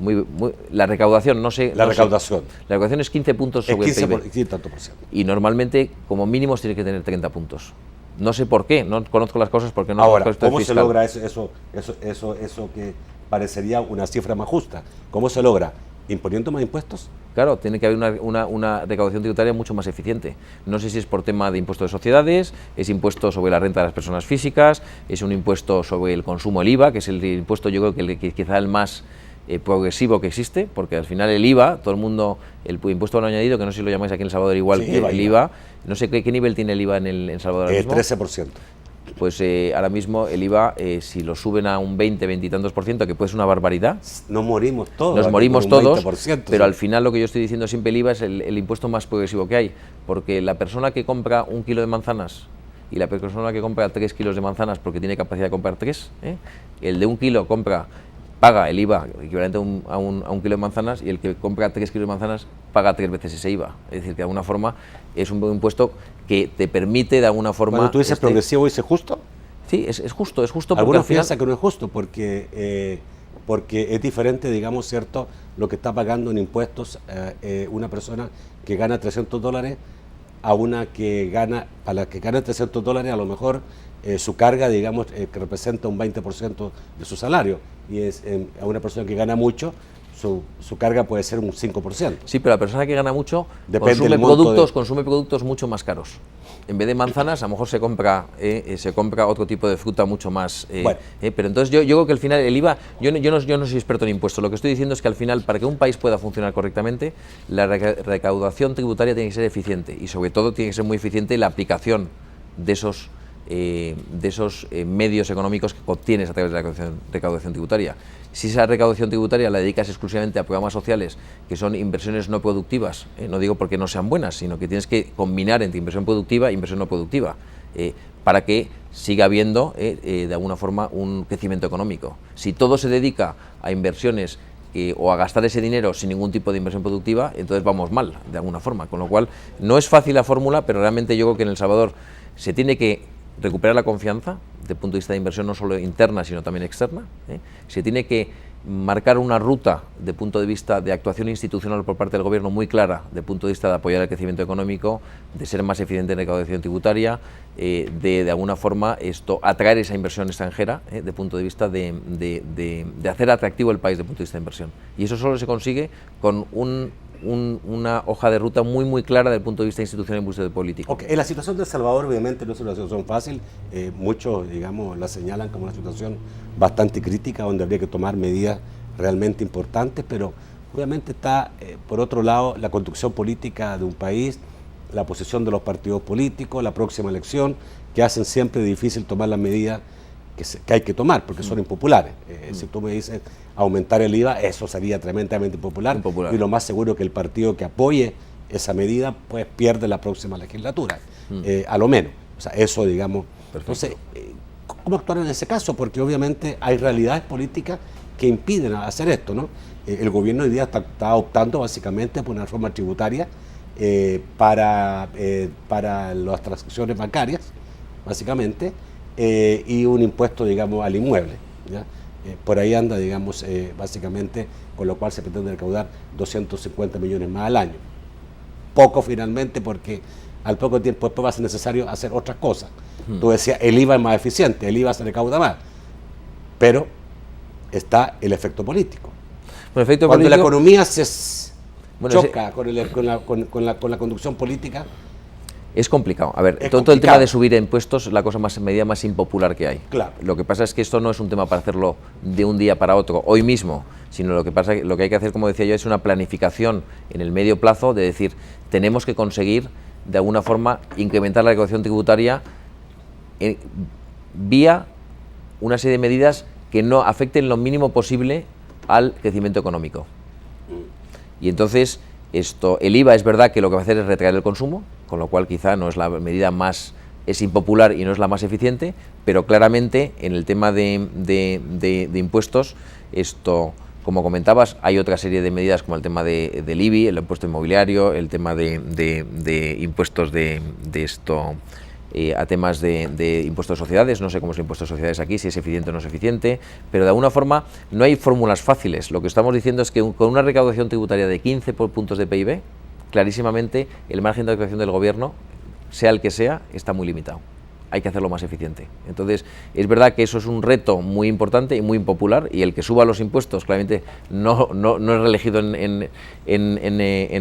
La recaudación, no sé. La recaudación. La recaudación es 15 puntos sobre el PIB. 15%. Y normalmente, como mínimo, tiene que tener 30 puntos. No sé por qué, no conozco las cosas porque no Ahora, conozco esto ¿cómo fiscal. se logra eso que parecería una cifra más justa? ¿Cómo se logra? ¿Imponiendo más impuestos? Claro, tiene que haber una recaudación tributaria mucho más eficiente. No sé si es por tema de impuesto de sociedades, es impuesto sobre la renta de las personas físicas, es un impuesto sobre el consumo, el IVA, que es el impuesto yo creo que quizá el más progresivo que existe, porque al final el IVA, todo el mundo, el impuesto valor añadido, que no sé si lo llamáis aquí en El Salvador igual sí, que el IVA, no sé qué nivel tiene el IVA en El Salvador ahora mismo. 13%. Pues ahora mismo el IVA, si lo suben a un 20 y tantos por ciento, que puede ser una barbaridad. Nos morimos todos. Nos morimos todos, pero sí. Al final lo que yo estoy diciendo siempre, el IVA es el impuesto más progresivo que hay, porque la persona que compra 1 kilo de manzanas y la persona que compra 3 kilos de manzanas porque tiene capacidad de comprar 3, el de 1 kilo paga el IVA equivalente a un kilo de manzanas, y el que compra 3 kilos de manzanas paga 3 veces ese IVA. Es decir, que de alguna forma es un impuesto que te permite de alguna forma... Cuando tú dices progresivo, ¿dices justo? Sí, es justo porque algunos al final... piensan que no es justo porque es diferente, digamos, ¿cierto?, lo que está pagando en impuestos una persona que gana $300 a una que gana, para la que gana $300 a lo mejor su carga, digamos, que representa un 20% de su salario, y a una persona que gana mucho, su carga puede ser un 5%. Sí, pero la persona que gana mucho consume productos mucho más caros. En vez de manzanas, a lo mejor se compra otro tipo de fruta mucho más... Bueno. Pero entonces yo creo que al final el IVA... Yo no soy experto en impuestos. Lo que estoy diciendo es que al final, para que un país pueda funcionar correctamente, la recaudación tributaria tiene que ser eficiente, y sobre todo tiene que ser muy eficiente la aplicación de esos medios económicos que obtienes a través de la recaudación tributaria. Si esa recaudación tributaria la dedicas exclusivamente a programas sociales, que son inversiones no productivas, no digo porque no sean buenas, sino que tienes que combinar entre inversión productiva e inversión no productiva, para que siga habiendo de alguna forma un crecimiento económico. Si todo se dedica a inversiones o a gastar ese dinero sin ningún tipo de inversión productiva, entonces vamos mal, de alguna forma. Con lo cual, no es fácil la fórmula, pero realmente yo creo que en El Salvador se tiene que recuperar la confianza desde el punto de vista de inversión, no solo interna, sino también externa. Se tiene que marcar una ruta de punto de vista de actuación institucional por parte del gobierno muy clara, de punto de vista de apoyar el crecimiento económico, de ser más eficiente en recaudación tributaria, de alguna forma atraer esa inversión extranjera, de punto de vista de hacer atractivo el país desde el punto de vista de inversión. Y eso solo se consigue con una hoja de ruta muy clara desde el punto de vista institucional y político. Okay. La situación de El Salvador obviamente no es una situación fácil, muchos, digamos, la señalan como una situación bastante crítica, donde habría que tomar medidas realmente importantes, pero obviamente está, por otro lado, la construcción política de un país, la posición de los partidos políticos, la próxima elección, que hacen siempre difícil tomar las medidas que hay que tomar, porque son impopulares. Si tú me dices aumentar el IVA, eso sería tremendamente impopular, y lo más seguro que el partido que apoye esa medida pues pierde la próxima legislatura, a lo menos. O sea, eso, digamos. Perfecto. Entonces, ¿cómo actuar en ese caso? Porque obviamente hay realidades políticas que impiden hacer esto, ¿no? El gobierno hoy día está optando básicamente por una reforma tributaria para las transacciones bancarias, básicamente, y un impuesto, digamos, al inmueble, ¿ya? Por ahí anda, digamos, básicamente, con lo cual se pretende recaudar 250 millones más al año. Poco finalmente, porque al poco tiempo después va a ser necesario hacer otras cosas. Tú decías, el IVA es más eficiente, el IVA se recauda más, pero está el efecto político. Cuando la economía se choca con la conducción política, Es complicado. A ver, Es todo el complicado. tema de subir impuestos es la cosa más medida más impopular que hay. Claro. Lo que pasa es que esto no es un tema para hacerlo de un día para otro, hoy mismo, sino lo que hay que hacer, como decía yo, es una planificación en el medio plazo de decir, tenemos que conseguir de alguna forma incrementar la recaudación tributaria vía una serie de medidas que no afecten lo mínimo posible al crecimiento económico. Y entonces, el IVA es verdad que lo que va a hacer es retraer el consumo, con lo cual quizá no es la medida más, es impopular y no es la más eficiente, pero claramente en el tema de impuestos, como comentabas, hay otra serie de medidas como el tema del IBI, el impuesto inmobiliario, el tema de impuestos a temas de impuestos de sociedades. No sé cómo es el impuesto de sociedades aquí, si es eficiente o no es eficiente, pero de alguna forma no hay fórmulas fáciles. Lo que estamos diciendo es que con una recaudación tributaria de 15 puntos de PIB, clarísimamente el margen de actuación del gobierno, sea el que sea, está muy limitado. Hay que hacerlo más eficiente. Entonces, es verdad que eso es un reto muy importante y muy impopular, y el que suba los impuestos claramente no es reelegido en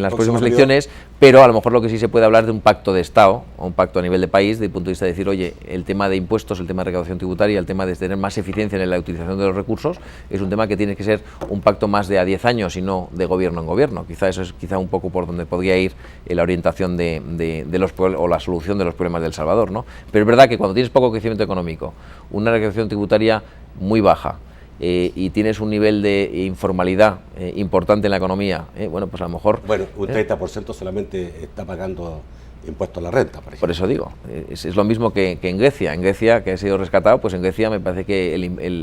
las próximas elecciones, pero a lo mejor lo que sí se puede hablar de un pacto de Estado, o un pacto a nivel de país, desde el punto de vista de decir, oye, el tema de impuestos, el tema de recaudación tributaria, el tema de tener más eficiencia en la utilización de los recursos, es un tema que tiene que ser un pacto más de a 10 años y no de gobierno en gobierno. Quizá eso es un poco por donde podría ir la orientación o la solución de los problemas de El Salvador, ¿no? Pero es verdad que cuando tienes poco crecimiento económico, una recaudación tributaria muy baja, y tienes un nivel de informalidad importante en la economía, bueno, pues a lo mejor... Bueno, un 30% solamente está pagando impuesto a la renta, por ejemplo. Por eso digo, es lo mismo que en Grecia. En Grecia, que ha sido rescatado, pues en Grecia me parece que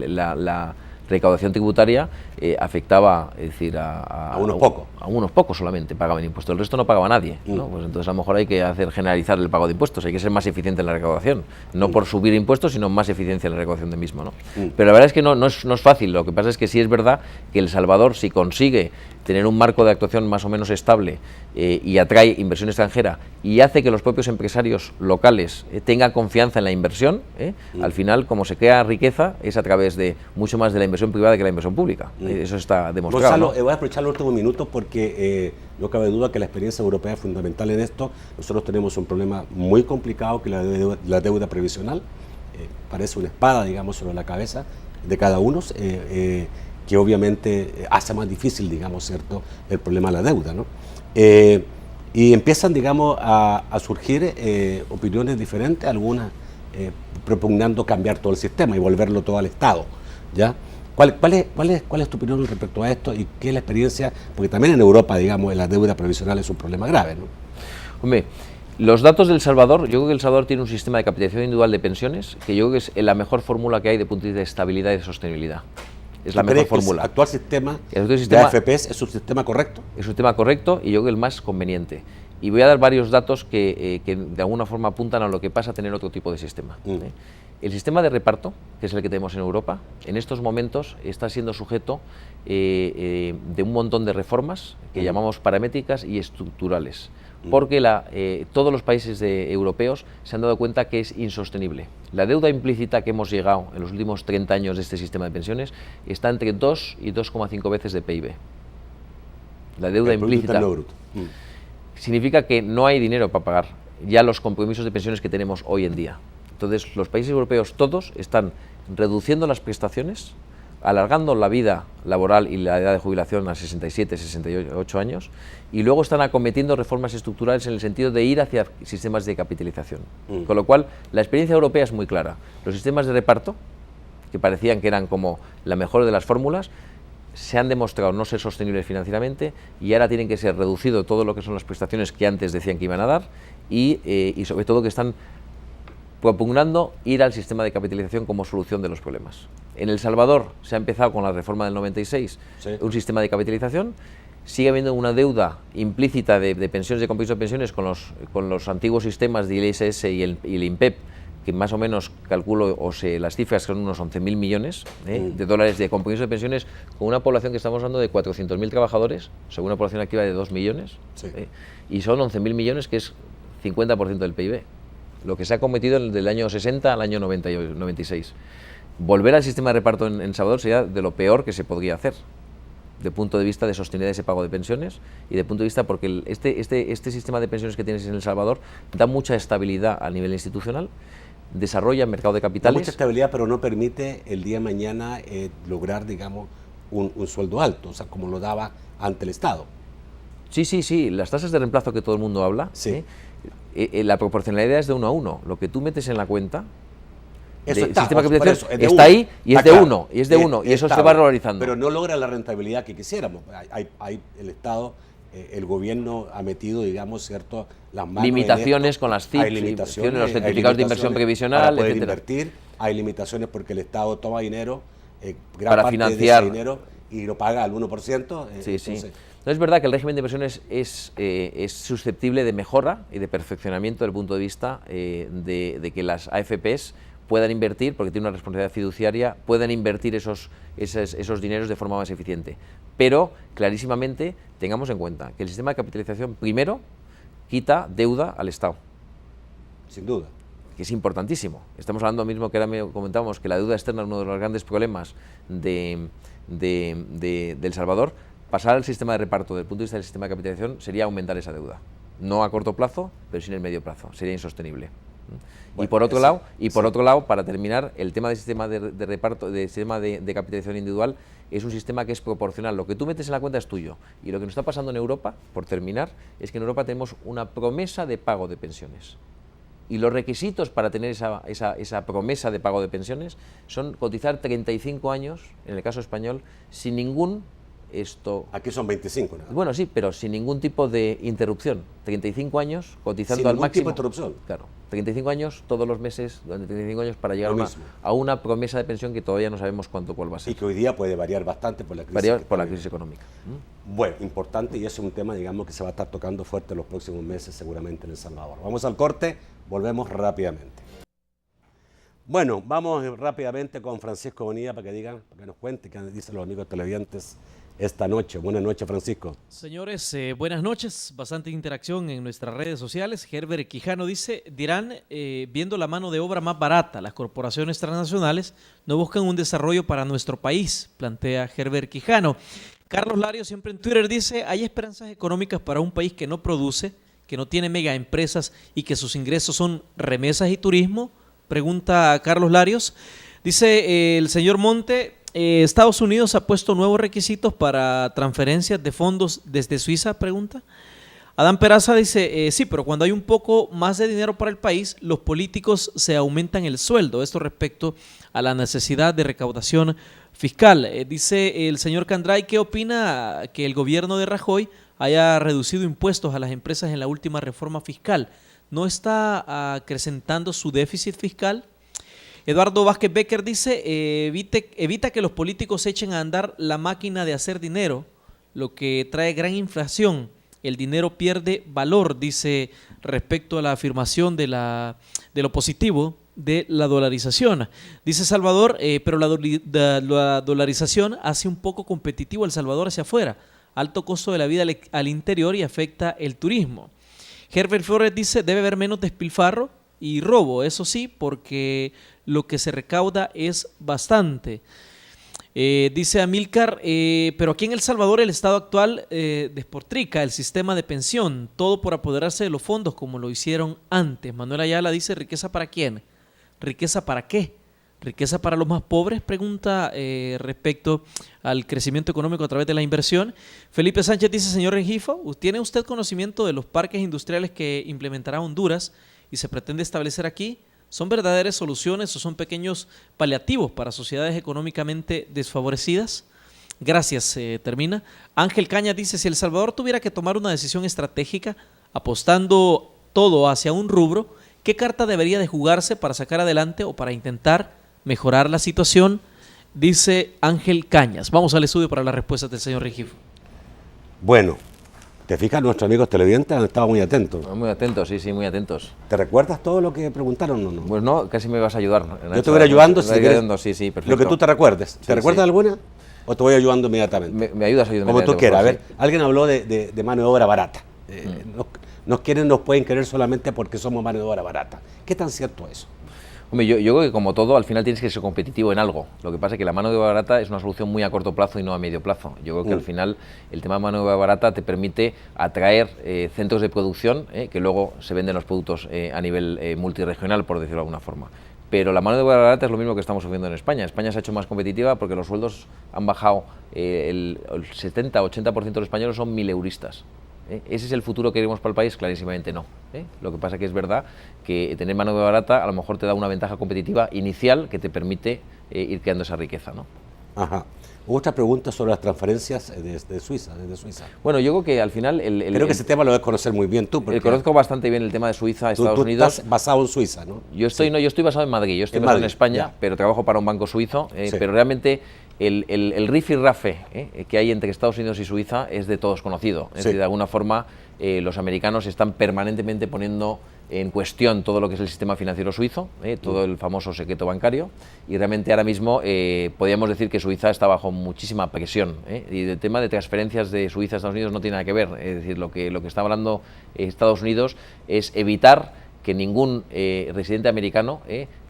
la recaudación tributaria afectaba, es decir, a unos pocos. A unos pocos solamente pagaban impuestos, el resto no pagaba nadie, ¿no? Pues entonces a lo mejor hay que generalizar el pago de impuestos, hay que ser más eficiente en la recaudación, no por subir impuestos, sino más eficiencia en la recaudación del mismo, ¿no? Pero la verdad es que no es fácil. Lo que pasa es que sí es verdad que El Salvador, si consigue tener un marco de actuación más o menos estable y atrae inversión extranjera y hace que los propios empresarios locales tengan confianza en la inversión, al final, como se crea riqueza, es a través de mucho más de la inversión privada que la inversión pública. Eso está demostrado. Gonzalo, ¿no? voy a aprovechar los últimos minutos porque no cabe duda que la experiencia europea es fundamental en esto. Nosotros tenemos un problema muy complicado, que la deuda previsional. Parece una espada, digamos, sobre la cabeza de cada uno, que obviamente hace más difícil, digamos, ¿cierto?, el problema de la deuda, ¿no? Y empiezan, digamos, a surgir opiniones diferentes, algunas propugnando cambiar todo el sistema y volverlo todo al Estado, ¿ya? ¿Cuál es tu opinión respecto a esto y qué es la experiencia? Porque también en Europa, digamos, la deuda previsional es un problema grave, ¿no? Hombre, los datos de El Salvador, yo creo que El Salvador tiene un sistema de capitalización individual de pensiones que yo creo que es la mejor fórmula que hay de punto de vista de estabilidad y de sostenibilidad. Es la mejor fórmula. ¿El actual sistema de AFPs es un sistema correcto? Es un sistema correcto y yo creo que el más conveniente. Y voy a dar varios datos que de alguna forma apuntan a lo que pasa a tener otro tipo de sistema. El sistema de reparto, que es el que tenemos en Europa, en estos momentos está siendo sujeto de un montón de reformas que llamamos paramétricas y estructurales, porque todos los países europeos se han dado cuenta que es insostenible. La deuda implícita que hemos llegado en los últimos 30 años de este sistema de pensiones está entre 2 y 2,5 veces de PIB. La deuda implícita significa que no hay dinero para pagar ya los compromisos de pensiones que tenemos hoy en día. Entonces, los países europeos todos están reduciendo las prestaciones, alargando la vida laboral y la edad de jubilación a 67, 68 años, y luego están acometiendo reformas estructurales en el sentido de ir hacia sistemas de capitalización. Con lo cual, la experiencia europea es muy clara. Los sistemas de reparto, que parecían que eran como la mejor de las fórmulas, se han demostrado no ser sostenibles financieramente y ahora tienen que ser reducido todo lo que son las prestaciones que antes decían que iban a dar y sobre todo que están propugnando ir al sistema de capitalización como solución de los problemas. En El Salvador se ha empezado con la reforma del 96, un sistema de capitalización, sigue habiendo una deuda implícita de pensiones, de compromiso de pensiones con los antiguos sistemas de ISS y el INPEP, que más o menos calculo, las cifras son unos 11.000 millones de dólares de compromiso de pensiones, con una población que estamos hablando de 400.000 trabajadores, según una población activa de 2 millones, y son 11.000 millones, que es 50% del PIB. Lo que se ha cometido del año 60 al año 96. Volver al sistema de reparto en Salvador sería de lo peor que se podría hacer. de punto de vista de sostenibilidad de ese pago de pensiones y de punto de vista porque este sistema de pensiones que tienes en El Salvador da mucha estabilidad a nivel institucional, desarrolla el mercado de capitales. Da mucha estabilidad, pero no permite el día de mañana lograr, digamos, un sueldo alto, o sea, como lo daba ante el Estado. Sí, las tasas de reemplazo que todo el mundo habla, sí. La proporcionalidad es de 1 a 1. Lo que tú metes en la cuenta, eso el sistema de capitalización está está ahí y es de 1, y es de 1, y eso se va valorizando. Pero no logra la rentabilidad que quisiéramos. El Estado, el gobierno ha metido, digamos, cierto, las manos limitaciones con las CIP, hay limitaciones, los certificados de inversión previsional, para poder etcétera. invertir, hay limitaciones porque el Estado toma dinero, gran para parte financiar de ese dinero, y lo paga al 1%. Sí. No, es verdad que el régimen de inversiones es susceptible de mejora y de perfeccionamiento desde el punto de vista de que las AFPs puedan invertir, porque tienen una responsabilidad fiduciaria, puedan invertir esos dineros de forma más eficiente. Pero, clarísimamente, tengamos en cuenta que el sistema de capitalización, primero, quita deuda al Estado. Sin duda. Que es importantísimo. Estamos hablando mismo que ahora comentábamos que la deuda externa es uno de los grandes problemas de El Salvador. Pasar al sistema de reparto desde el punto de vista del sistema de capitalización sería aumentar esa deuda. No a corto plazo, pero sí en el medio plazo. Sería insostenible. Bueno, y por otro lado, para terminar, el tema del sistema de reparto, del sistema de capitalización individual, es un sistema que es proporcional. Lo que tú metes en la cuenta es tuyo. Y lo que nos está pasando en Europa, por terminar, es que en Europa tenemos una promesa de pago de pensiones. Y los requisitos para tener esa promesa de pago de pensiones son cotizar 35 años, en el caso español, sin ningún Aquí son 25, ¿no? Bueno, sí, pero sin ningún tipo de interrupción. 35 años cotizando al máximo. Sin ningún tipo de interrupción. Claro, 35 años todos los meses, durante 35 años para llegar a una promesa de pensión que todavía no sabemos cuál va a ser. Y que hoy día puede variar bastante por la crisis. Económica. Bueno, importante, y ese es un tema, digamos, que se va a estar tocando fuerte en los próximos meses seguramente en El Salvador. Vamos al corte, volvemos rápidamente. Bueno, vamos rápidamente con Francisco Bonilla para que nos cuente qué dicen los amigos televidentes esta noche. Buenas noches, Francisco. Señores, buenas noches. Bastante interacción en nuestras redes sociales. Herbert Quijano dice, dirán, viendo la mano de obra más barata, las corporaciones transnacionales no buscan un desarrollo para nuestro país, plantea Herbert Quijano. Carlos Lario siempre en Twitter dice, hay esperanzas económicas para un país que no produce, que no tiene mega empresas y que sus ingresos son remesas y turismo, pregunta Carlos Larios. Dice el señor Monte, Estados Unidos ha puesto nuevos requisitos para transferencias de fondos desde Suiza, pregunta. Adán Peraza dice, sí, pero cuando hay un poco más de dinero para el país, los políticos se aumentan el sueldo. Esto respecto a la necesidad de recaudación fiscal. Dice el señor Candray, ¿qué opina que el gobierno de Rajoy haya reducido impuestos a las empresas en la última reforma fiscal? ¿No está acrecentando su déficit fiscal? Eduardo Vázquez Becker dice, evita que los políticos echen a andar la máquina de hacer dinero, lo que trae gran inflación. El dinero pierde valor, dice, respecto a la afirmación de lo positivo de la dolarización. Dice Salvador, pero la dolarización hace un poco competitivo a El Salvador hacia afuera. Alto costo de la vida al interior y afecta el turismo. Herbert Flores dice, debe haber menos despilfarro y robo, eso sí, porque lo que se recauda es bastante. Dice Amílcar, pero aquí en El Salvador el Estado actual despotrica el sistema de pensión, todo por apoderarse de los fondos como lo hicieron antes. Manuel Ayala dice, ¿riqueza para quién? ¿Riqueza para qué? ¿Riqueza para los más pobres? Pregunta respecto al crecimiento económico a través de la inversión. Felipe Sánchez dice, señor Rengifo, ¿tiene usted conocimiento de los parques industriales que implementará Honduras y se pretende establecer aquí? ¿Son verdaderas soluciones o son pequeños paliativos para sociedades económicamente desfavorecidas? Gracias, termina. Ángel Cañas dice, si El Salvador tuviera que tomar una decisión estratégica apostando todo hacia un rubro, ¿qué carta debería de jugarse para sacar adelante o para intentar mejorar la situación? Dice Ángel Cañas. Vamos al estudio para las respuestas del señor Rengifo. Bueno, ¿te fijas? Nuestros amigos televidentes han estado muy atentos. Muy atentos, sí, muy atentos. ¿Te recuerdas todo lo que preguntaron o no? Pues no, casi me vas a ayudar. Yo te voy ayudando. Sí, perfecto. Lo que tú te recuerdes. ¿Te recuerdas alguna? ¿O te voy ayudando inmediatamente? Me ayudas ayudando. Como tú quieras. A ver, alguien habló de mano de obra barata. Nos pueden querer solamente porque somos mano de obra barata. ¿Qué tan cierto es eso? Hombre, yo creo que como todo, al final tienes que ser competitivo en algo. Lo que pasa es que la mano de obra barata es una solución muy a corto plazo y no a medio plazo. Yo creo que al final el tema de mano de obra barata te permite atraer centros de producción que luego se venden los productos a nivel multirregional, por decirlo de alguna forma. Pero la mano de obra barata es lo mismo que estamos sufriendo en España. España se ha hecho más competitiva porque los sueldos han bajado, el 70-80% de los españoles son 1000euristas. ¿Ese es el futuro que queremos para el país? Clarísimamente no. Lo que pasa es que es verdad que tener mano de obra barata a lo mejor te da una ventaja competitiva inicial que te permite ir creando esa riqueza, ¿no? Ajá. Otra pregunta sobre las transferencias desde Suiza. Bueno, yo creo que al final... Creo que ese tema lo debes conocer muy bien tú. Conozco bastante bien el tema de Suiza, Estados Unidos. Estás basado en Suiza, ¿no? Yo estoy basado en Madrid, yo estoy basado en España, ya. pero trabajo para un banco suizo, sí. Pero realmente el rifirrafe que hay entre Estados Unidos y Suiza es de todos conocido. Es decir, de alguna forma los americanos están permanentemente poniendo en cuestión todo lo que es el sistema financiero suizo, todo el famoso secreto bancario, y realmente ahora mismo podríamos decir que Suiza está bajo muchísima presión, y el tema de transferencias de Suiza a Estados Unidos no tiene nada que ver. Es decir, lo que está hablando Estados Unidos es evitar que ningún residente americano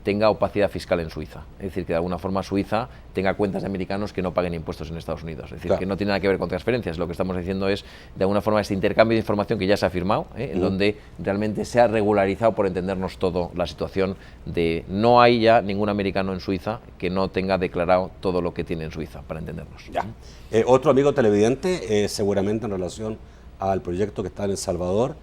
tenga opacidad fiscal en Suiza. Es decir, que de alguna forma Suiza tenga cuentas de americanos que no paguen impuestos en Estados Unidos. Es decir, claro, que no tiene nada que ver con transferencias. Lo que estamos diciendo es, de alguna forma, este intercambio de información que ya se ha firmado, en donde realmente se ha regularizado, por entendernos todo, la situación de no hay ya ningún americano en Suiza que no tenga declarado todo lo que tiene en Suiza, para entendernos. Ya. Otro amigo televidente, seguramente en relación al proyecto que está en El Salvador,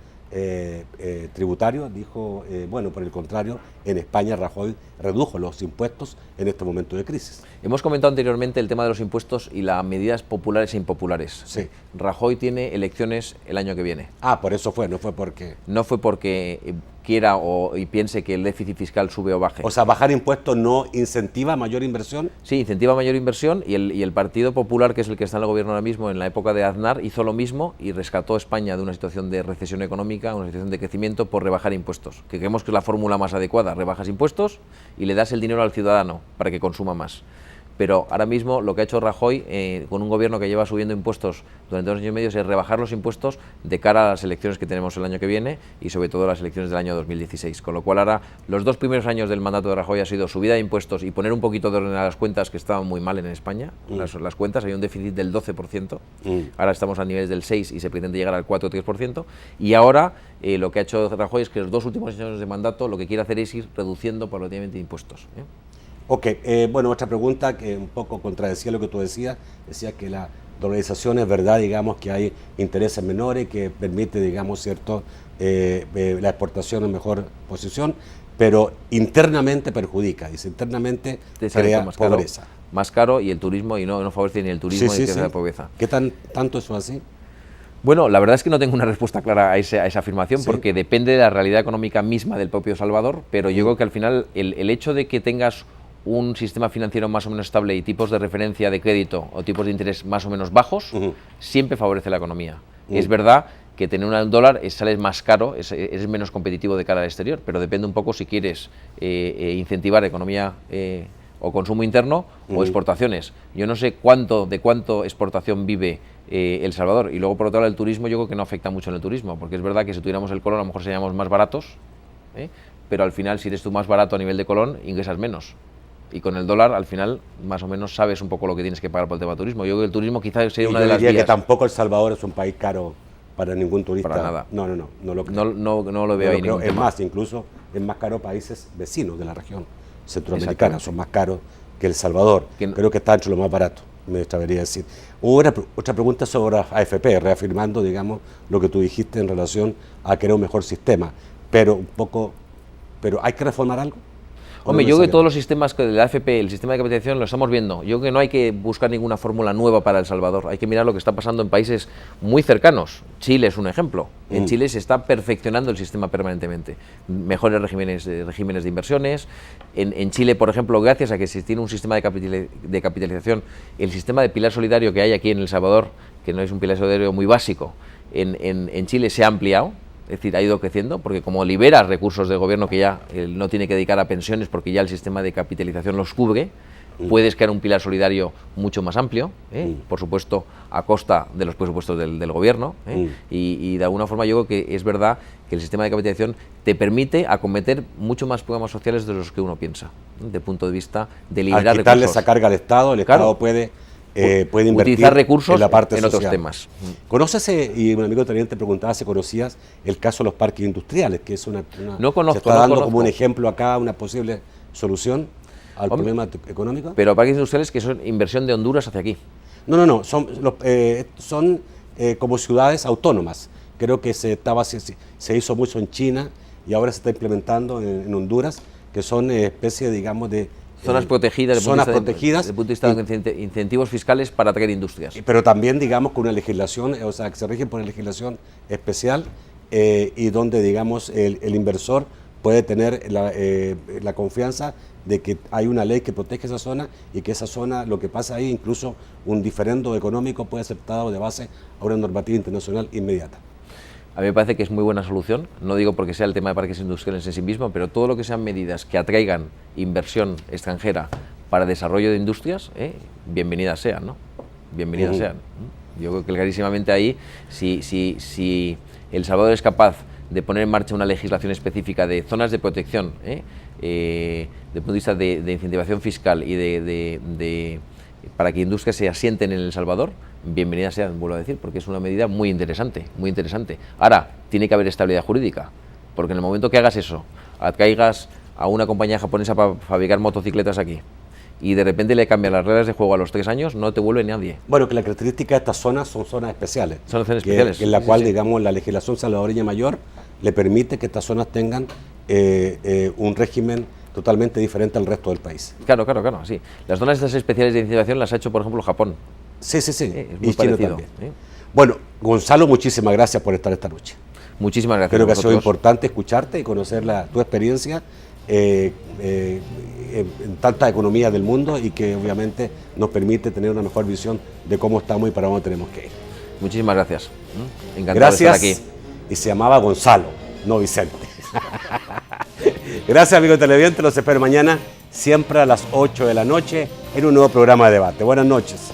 tributario, dijo, bueno, por el contrario, en España Rajoy redujo los impuestos en este momento de crisis. Hemos comentado anteriormente el tema de los impuestos y las medidas populares e impopulares. Sí. Rajoy tiene elecciones el año que viene. Ah, por eso fue, no fue porque... No fue porque quiera y piense que el déficit fiscal sube o baje. O sea, bajar impuestos no incentiva mayor inversión. Sí, incentiva mayor inversión, y el Partido Popular, que es el que está en el gobierno ahora mismo, en la época de Aznar, hizo lo mismo y rescató a España de una situación de recesión económica, una situación de crecimiento, por rebajar impuestos. Que creemos que es la fórmula más adecuada: rebajas impuestos y le das el dinero al ciudadano para que consuma más. Pero ahora mismo lo que ha hecho Rajoy, con un gobierno que lleva subiendo impuestos durante 2 años y medio, es rebajar los impuestos de cara a las elecciones que tenemos el año que viene y sobre todo las elecciones del año 2016. Con lo cual ahora los 2 primeros años del mandato de Rajoy ha sido subida de impuestos y poner un poquito de orden a las cuentas, que estaban muy mal en España. Las cuentas, hay un déficit del 12%, ahora estamos a niveles del 6% y se pretende llegar al 4 o 3%. Y ahora lo que ha hecho Rajoy es que los 2 últimos años de mandato lo que quiere hacer es ir reduciendo paulatinamente impuestos. Ok, bueno, otra pregunta que un poco contradecía lo que tú decías que la dolarización es verdad, digamos, que hay intereses menores, que permite, digamos, cierto, la exportación en mejor posición, pero internamente perjudica, dice, internamente crea pobreza. Más caro, y el turismo, y no favorece ni el turismo ni la pobreza. ¿Qué tanto eso así? Bueno, la verdad es que no tengo una respuesta clara a esa afirmación, porque depende de la realidad económica misma del propio Salvador, pero yo creo que al final el hecho de que tengas un sistema financiero más o menos estable y tipos de referencia de crédito o tipos de interés más o menos bajos, siempre favorece la economía. Es verdad que tener un dólar sale más caro, es menos competitivo de cara al exterior, pero depende un poco si quieres incentivar economía o consumo interno o exportaciones. Yo no sé de cuánto exportación vive El Salvador. Y luego, por otro lado, el turismo, yo creo que no afecta mucho en el turismo, porque es verdad que si tuviéramos el colón a lo mejor seríamos más baratos, pero al final, si eres tú más barato a nivel de colón, ingresas menos. Y con el dólar, al final, más o menos sabes un poco lo que tienes que pagar por el tema de turismo. Yo creo que el turismo quizás sería una de las vías. Yo diría que tampoco El Salvador es un país caro para ningún turista. Para nada. No lo creo. No lo veo ahí ningún tema. Es más, incluso es más caro países vecinos de la región centroamericana, son más caros que El Salvador. Creo que está entre lo más barato, me atrevería a decir. Hubo otra pregunta sobre AFP, reafirmando, digamos, lo que tú dijiste en relación a crear un mejor sistema, pero ¿hay que reformar algo? Hombre, yo creo que todos los sistemas de la AFP, el sistema de capitalización, lo estamos viendo. Yo creo que no hay que buscar ninguna fórmula nueva para El Salvador. Hay que mirar lo que está pasando en países muy cercanos. Chile es un ejemplo. En Chile se está perfeccionando el sistema permanentemente. Mejores regímenes de inversiones. En Chile, por ejemplo, gracias a que se tiene un sistema de capitalización, el sistema de pilar solidario que hay aquí en El Salvador, que no es un pilar solidario muy básico, en Chile se ha ampliado. Es decir, ha ido creciendo, porque como libera recursos del gobierno que ya no tiene que dedicar a pensiones, porque ya el sistema de capitalización los cubre, puedes crear un pilar solidario mucho más amplio, por supuesto a costa de los presupuestos del gobierno, y de alguna forma yo creo que es verdad que el sistema de capitalización te permite acometer mucho más programas sociales de los que uno piensa, desde el punto de vista de liberar recursos. Al quitarle recursos. esa carga al Estado, el Estado puede invertir utilizar recursos en la parte en otros social. temas. ¿Conoces, y un amigo también te preguntaba si conocías el caso de los parques industriales, que es No conozco, se está dando no como un conozco. ejemplo acá, una posible solución al problema económico? Pero parques industriales que son inversión de Honduras hacia aquí. No, son como ciudades autónomas. Creo que se hizo mucho en China y ahora se está implementando en Honduras, que son especies, digamos, de Zonas protegidas, desde zonas el protegidas, punto de vista de incentivos fiscales para atraer industrias. pero también, digamos, con una legislación, o sea, que se rigen por una legislación especial, y donde, digamos, el inversor puede tener la confianza de que hay una ley que protege esa zona y que esa zona, lo que pasa ahí, incluso un diferendo económico puede ser aceptado de base a una normativa internacional inmediata. A mí me parece que es muy buena solución, no digo porque sea el tema de parques industriales en sí mismo, pero todo lo que sean medidas que atraigan inversión extranjera para desarrollo de industrias, bienvenidas sean, ¿no? Bienvenidas sean. Yo creo que clarísimamente ahí, si El Salvador es capaz de poner en marcha una legislación específica de zonas de protección, desde el punto de vista de incentivación fiscal y para que industrias se asienten en El Salvador, bienvenidas sean, vuelvo a decir, porque es una medida muy interesante, muy interesante. Ahora, tiene que haber estabilidad jurídica, porque en el momento que hagas eso, atraigas a una compañía japonesa para fabricar motocicletas aquí, y de repente le cambian las reglas de juego a los 3 años, no te vuelve nadie. Bueno, que la característica de estas zonas son zonas especiales. Son zonas especiales. En la cual, digamos, la legislación salvadoreña mayor le permite que estas zonas tengan un régimen totalmente diferente al resto del país. Claro, sí. Las zonas estas especiales de incentivación las ha hecho, por ejemplo, Japón. Sí. Es muy y China parecido. también. Bueno, Gonzalo, muchísimas gracias por estar esta noche. Muchísimas gracias. Creo que ha a sido vosotros. importante escucharte y conocer tu experiencia en tantas economías del mundo y que obviamente nos permite tener una mejor visión de cómo estamos y para dónde tenemos que ir. Muchísimas gracias. Encantado Gracias. de estar aquí. Y se llamaba Gonzalo, no Vicente. Gracias, amigos televidentes. Los espero mañana, siempre a las 8 de la noche, en un nuevo programa de debate. Buenas noches.